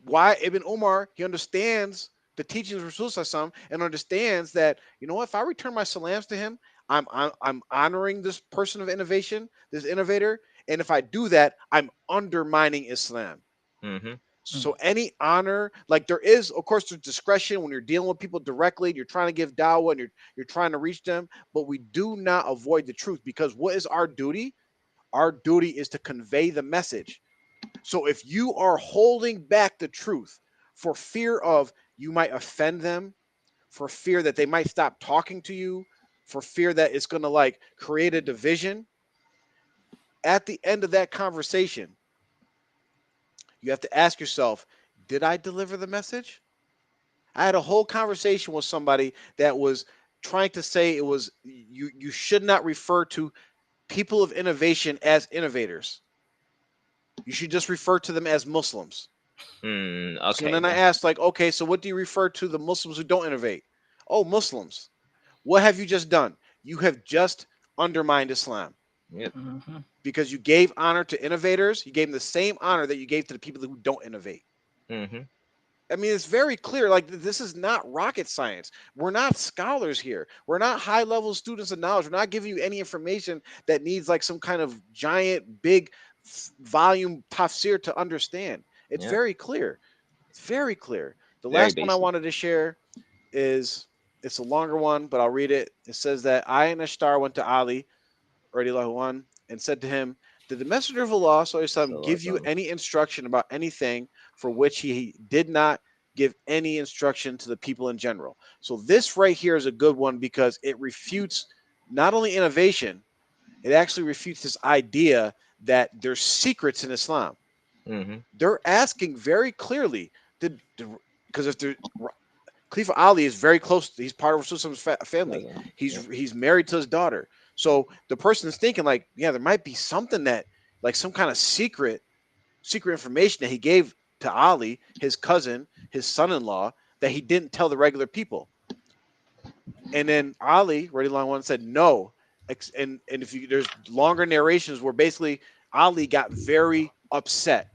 Why Ibn Umar, he understands the teachings of Rasulullah and understands that, if I return my salams to him, I'm honoring this person of innovation, this innovator, and if I do that, I'm undermining Islam. Mm-hmm. So any honor, like there is, of course, there's discretion when you're dealing with people directly, and you're trying to give dawah and you're trying to reach them, but we do not avoid the truth, because what is our duty? Our duty is to convey the message. So if you are holding back the truth for fear of you might offend them, for fear that they might stop talking to you, for fear that it's going to like create a division, at the end of that conversation, you have to ask yourself, did I deliver the message? I had a whole conversation with somebody that was trying to say it was you should not refer to people of innovation as innovators. You should just refer to them as Muslims. So Okay. then I Yeah. asked, like, okay, so what do you refer to the Muslims who don't innovate? Oh, Muslims. What have you just done? You have just undermined Islam Yep. Mhm. because you gave honor to innovators. You gave them the same honor that you gave to the people who don't innovate. Mm-hmm. I mean, it's very clear. Like, this is not rocket science. We're not scholars here. We're not high level students of knowledge. We're not giving you any information that needs like some kind of giant, big volume tafsir to understand. It's Yep. very clear. It's very clear. The Very last one I basic. wanted to share is it's a longer one, but I'll read it. It says that I and Ashtar went to Ali, radiallahu anh, and said to him, did the Messenger of Allah sallallahu So give you any instruction about anything for which he did not give any instruction to the people in general? So this right here is a good one because it refutes not only innovation, it actually refutes this idea that there's secrets in Islam. Mm-hmm. They're asking very clearly, because if they're Khalifa Ali is very close. He's part of Rasul's family. Yep. He's married to his daughter. So the person is thinking like, yeah, there might be something that like some kind of secret information that he gave to Ali, his cousin, his son-in-law, that he didn't tell the regular people. And then Ali, radiallahu anhu, said no. And if you there's longer narrations where basically Ali got very upset,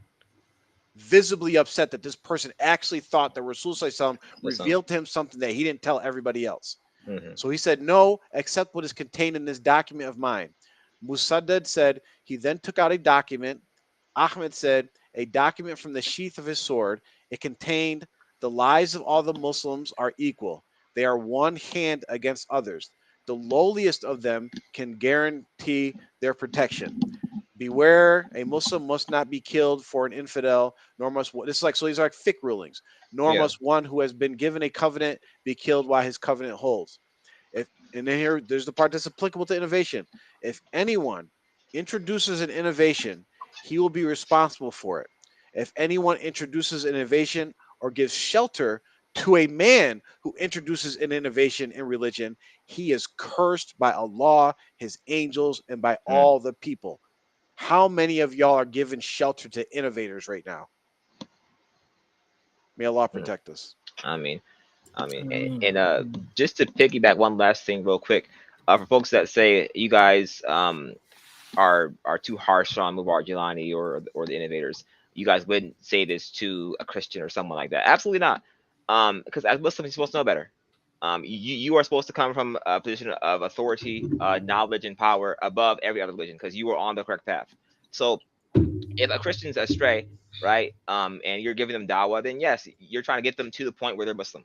visibly upset that this person actually thought that Rasul Listen. revealed to him something that he didn't tell everybody else. Mm-hmm. So he said, no, except what is contained in this document of mine. Musaddad said, he then took out a document. Ahmed said, a document from the sheath of his sword. It contained The lives of all the Muslims are equal. They are one hand against others. The lowliest of them can guarantee their protection. Beware, a Muslim must not be killed for an infidel, nor must this is like so these are like fiqh rulings. Nor Yeah. must one who has been given a covenant be killed while his covenant holds. If and then here there's the part that's applicable to innovation. If anyone introduces an innovation, he will be responsible for it. If anyone introduces an innovation or gives shelter to a man who introduces an innovation in religion, he is cursed by Allah, his angels, and by Mm. all the people. How many of y'all are giving shelter to innovators right now? May Allah Mm. protect us. I mean, I and mean, just to piggyback one last thing real quick, for folks that say you guys are too harsh on Mubarak Jelani or the innovators, you guys wouldn't say this to a Christian or someone like that. Absolutely not. Because as Muslims, you're supposed to know better. You are supposed to come from a position of authority, knowledge, and power above every other religion because you are on the correct path. So if a Christian's astray, right, and you're giving them dawah, then yes, you're trying to get them to the point where they're Muslim.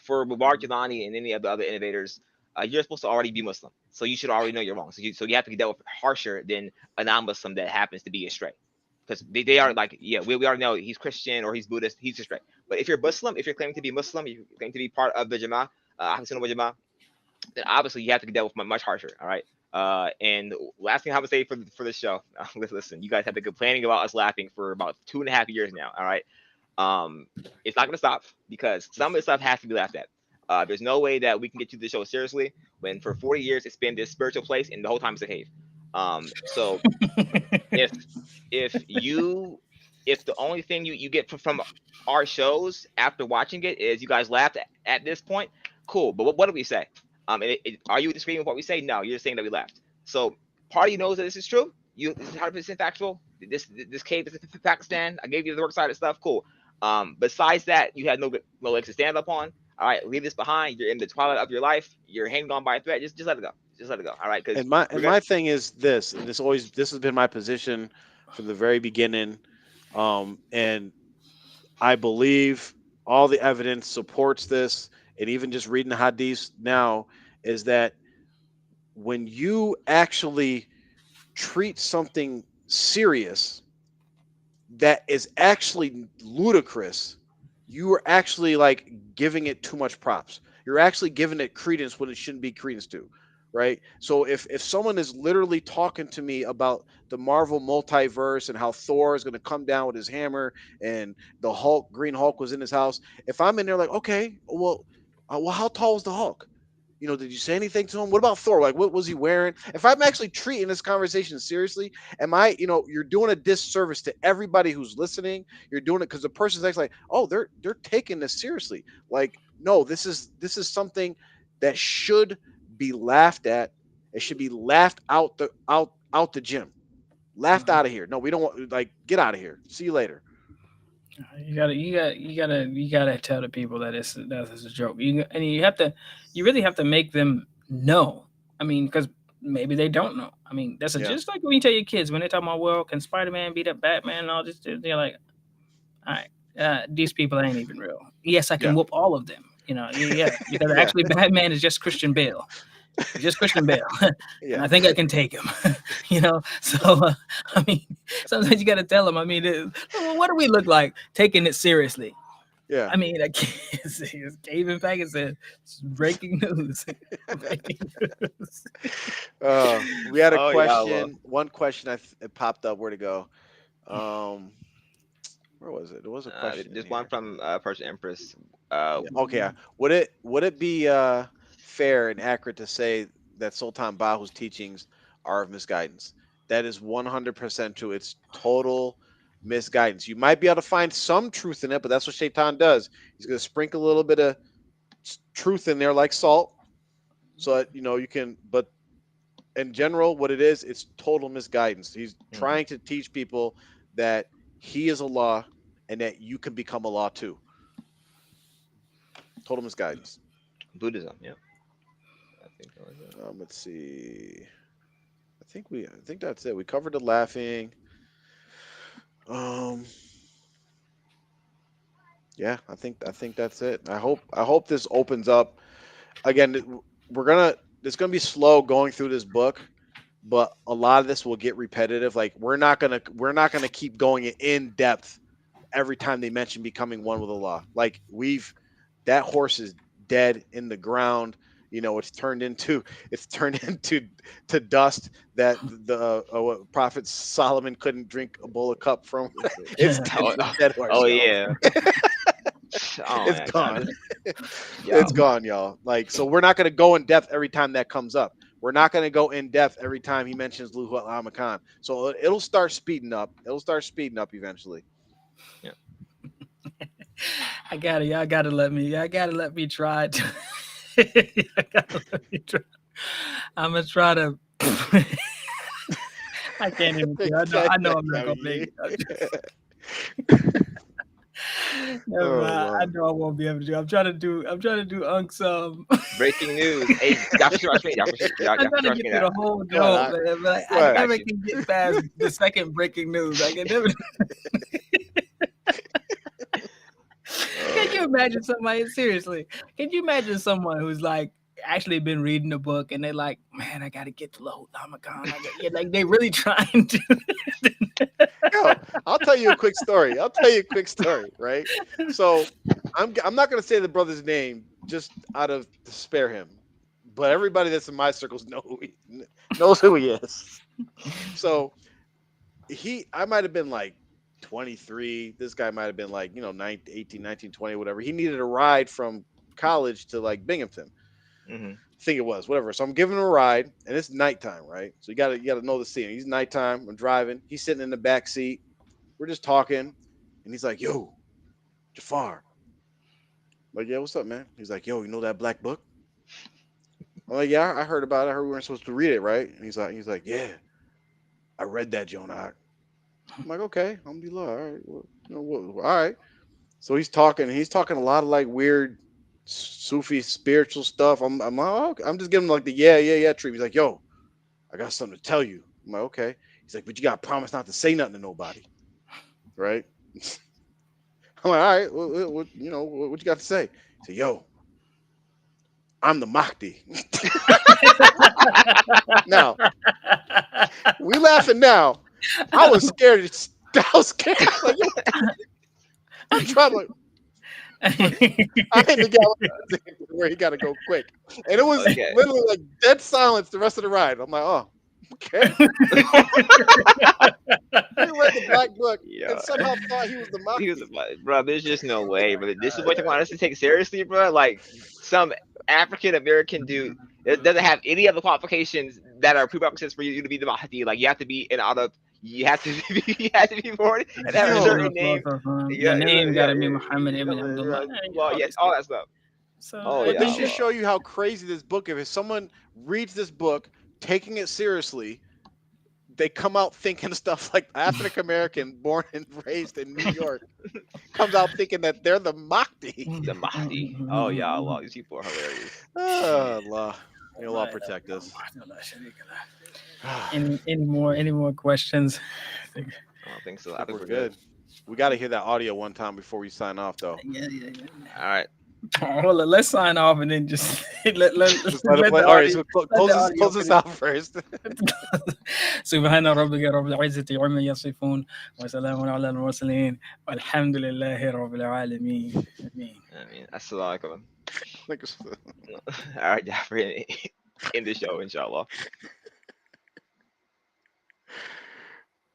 For Mubarak Jelani and any of the other innovators, you're supposed to already be Muslim, so you should already know you're wrong. So you have to get dealt with harsher than a non-Muslim that happens to be astray, because they are like, yeah, we already know he's Christian or he's Buddhist, he's astray. But if you're Muslim, if you're claiming to be Muslim, if you're claiming to be part of the Jama'ah, Ahlus Sunnah wal Jama'ah, then obviously you have to get dealt with much harsher. All right. And last thing I would say for this show, listen, you guys have been complaining about us laughing for about 2.5 years now. All right. It's not going to stop because some of the stuff has to be laughed at. There's no way that we can get to the show seriously when for 40 years it's been this spiritual place and the whole time it's a cave. So if you if the only thing you get from our shows after watching it is you guys laughed at this point, cool. But what do we say? Are you disagreeing with what we say? No, you're just saying that we laughed. So part of you knows that this is true. This is 100% factual. This cave is in Pakistan. I gave you the work side of stuff. Cool. Besides that, you had no legs to stand up on. All right, leave this behind. You're in the twilight of your life. You're hanging on by a thread. Just let it go. Just let it go. All right, because And my we're and gonna. my thing is this, and this has been my position from the very beginning. And I believe all the evidence supports this, and even just reading the hadiths now is that when you actually treat something serious that is actually ludicrous, you are actually like giving it too much props. You're actually giving it credence when it shouldn't be credence to, right? So if someone is literally talking to me about the Marvel multiverse and how Thor is going to come down with his hammer and the Hulk, Green Hulk was in his house, if I'm in there like, okay, well, how tall was the Hulk? Did you say anything to him? What about Thor? Like, what was he wearing? If I'm actually treating this conversation seriously, you're doing a disservice to everybody who's listening. You're doing it because the person's actually like, oh, they're taking this seriously. Like, no, this is something that should be laughed at. It should be laughed out the gym. Laughed out of here. No, we don't want like get out of here. See you later. you gotta tell the people that that's a joke. And you really have to make them know. I mean, because maybe they don't know. I mean, Yeah. just like when you tell your kids when they talk about, well, can Spider-Man beat up Batman and all this, they're like, all right, these people ain't even real. Yes, I can Yeah. whoop all of them. Yeah, because Yeah. actually Batman is just Christian Bale. He's just Christian Bale, and Yeah. I think I can take him. So I mean, sometimes you got to tell them. I mean, what do we look like taking it seriously? Yeah. I mean, I can't see. It's Kevin Packard said, "It's breaking news." Breaking news. We had a Oh yeah, well, question. One question it popped up. Where to go? Um, where was it? There was a question in this one here. from Persian Empress. Yeah. Okay. Would it be fair and accurate to say that Sultan Bahu's teachings are of misguidance? That is 100% true. It's total misguidance. You might be able to find some truth in it, but that's what Shaitan does. He's going to sprinkle a little bit of truth in there, like salt, so that you can. But in general, what it is, it's total misguidance. He's hmm, trying to teach people that he is Allah and that you can become Allah too. Total misguidance. Buddhism. Yeah, I think that was it. Let's see. I think that's it. We covered the laughing. Um, Yeah, I think that's it. I hope this opens up again. We're gonna it's gonna be slow going through this book, but a lot of this will get repetitive. Like we're not gonna keep going in depth every time they mention becoming one with Allah. Like that horse is dead in the ground. It's turned into to dust that what Prophet Solomon couldn't drink a bowl of cup from. It's dead. Oh, It's a dead horse, oh y'all. yeah. Oh It's man, gone. yo, It's gone, y'all. Like, so we're not going to go in depth every time that comes up. We're not going to go in depth every time he mentions Lahoot Lamakan. So it'll start speeding up. It'll start speeding up eventually. yeah. Y'all gotta let me try. Y'all gotta let me try. I'm gonna try to. I can't even do it. I know I'm not gonna make it. Never Oh, mind. I wow. know I won't be able to do. I'm trying to do Unk's Breaking news. Hey, y'all should watch me. Y'all I'm trying to watch get me through that. the whole Go ahead, joke, man, but go I ahead. never can get past the second breaking news. I can never. Can you imagine somebody seriously? Can you imagine someone who's like actually been reading the book and they're like, man, I gotta get to Lahoot Lamakan. Yeah, like they really trying to. Yo, I'll tell you a quick story. Right? So I'm not going to say the brother's name just out of to spare him, but everybody that's in my circles knows who he is. So I might have been like 23. This guy might have been like 19, 18, 19, 20, whatever. He needed a ride from college to like Binghamton. Mm-hmm. I think it was whatever. So I'm giving him a ride, and it's nighttime, right? So you gotta know the scene. He's nighttime. I'm driving. He's sitting in the back seat. We're just talking, and he's like, "Yo, Jafar." I'm like, "Yeah, what's up, man?" He's like, "Yo, you know that black book?" I'm like, "Yeah, I heard about it. I heard we weren't supposed to read it, right?" And he's like, "Yeah, I read that, Jonah." I'm like, "Okay, alhamdulillah. All right, well, all right." So he's talking a lot of like weird Sufi spiritual stuff. I'm like, oh, okay. I'm just giving him like the yeah treatment. He's like, "Yo, I got something to tell you." I'm like, "Okay." He's like, "But you gotta promise not to say nothing to nobody, right?" I'm like, "All right, what you got to say?" He said, "Yo, I'm the Mahdi." Now we laughing now. I was scared. I was scared. Like, yo, I'm trying to. I had to get where he got to go quick, and it was Okay. literally like dead silence the rest of the ride. I'm like, "Oh, okay." He read the black book Yeah. and somehow thought he was the He was Mahdi. like, bro, there's just no way, bro. This is what you want us to take seriously, bro. Like some African American dude that doesn't have any other qualifications that are prerequisites for you to be the Mahdi. Like you have to be you have to be, you have to be born and have a Yo, certain name. Your Yeah, name yeah, gotta be Muhammad ibn Abdullah. well, yes, all that stuff. So Oh I but yeah, this think should Allah. show you how crazy this book is. If someone reads this book, taking it seriously, they come out thinking stuff like African American, born and raised in New York, comes out thinking that they're the Mahdi. The Mahdi. Oh yeah, Allah. These people are hilarious. Oh, Allah. May Allah protect us. Any more questions? I don't think so. I I think think we're we're good. good. We got to hear that audio one time before we sign off, though. Yeah. All right. Hold on, let's sign off and then just Just let it let play. the All right, audio so let the audio close this finish. out first. سبحان ربك رب العزة عما يصفون وسلام على المرسلين والحمد لله رب العالمين آمين. I mean, assalamu Like, alaikum. All right, Jaffer, in the show, inshallah.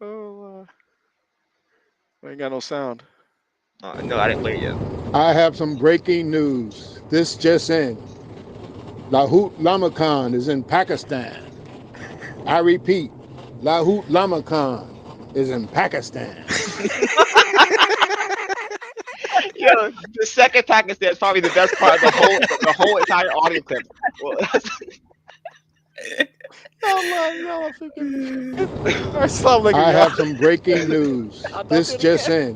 oh, I ain't got no sound. No, I didn't play it yet. I have some breaking news. This just in. Lahoot Lamakan is in Pakistan. I repeat, Lahoot Lamakan is in Pakistan. Yo, the second Pakistan is probably the best part of the whole entire audio clip. Well, Allah, Assalamu I alaikum, have some breaking news. I'll not This do it just again. in.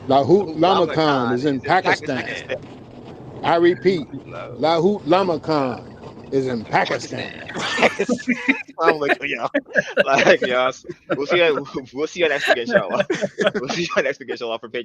Lahoot Lamakan Lamakan is in in Pakistan. I repeat, No. Lahoot Lamakan is in Pakistan. Assalamu alaikum, y'all. Like, yes. We'll see you next week, inshallah. We'll see you next week, inshallah, for page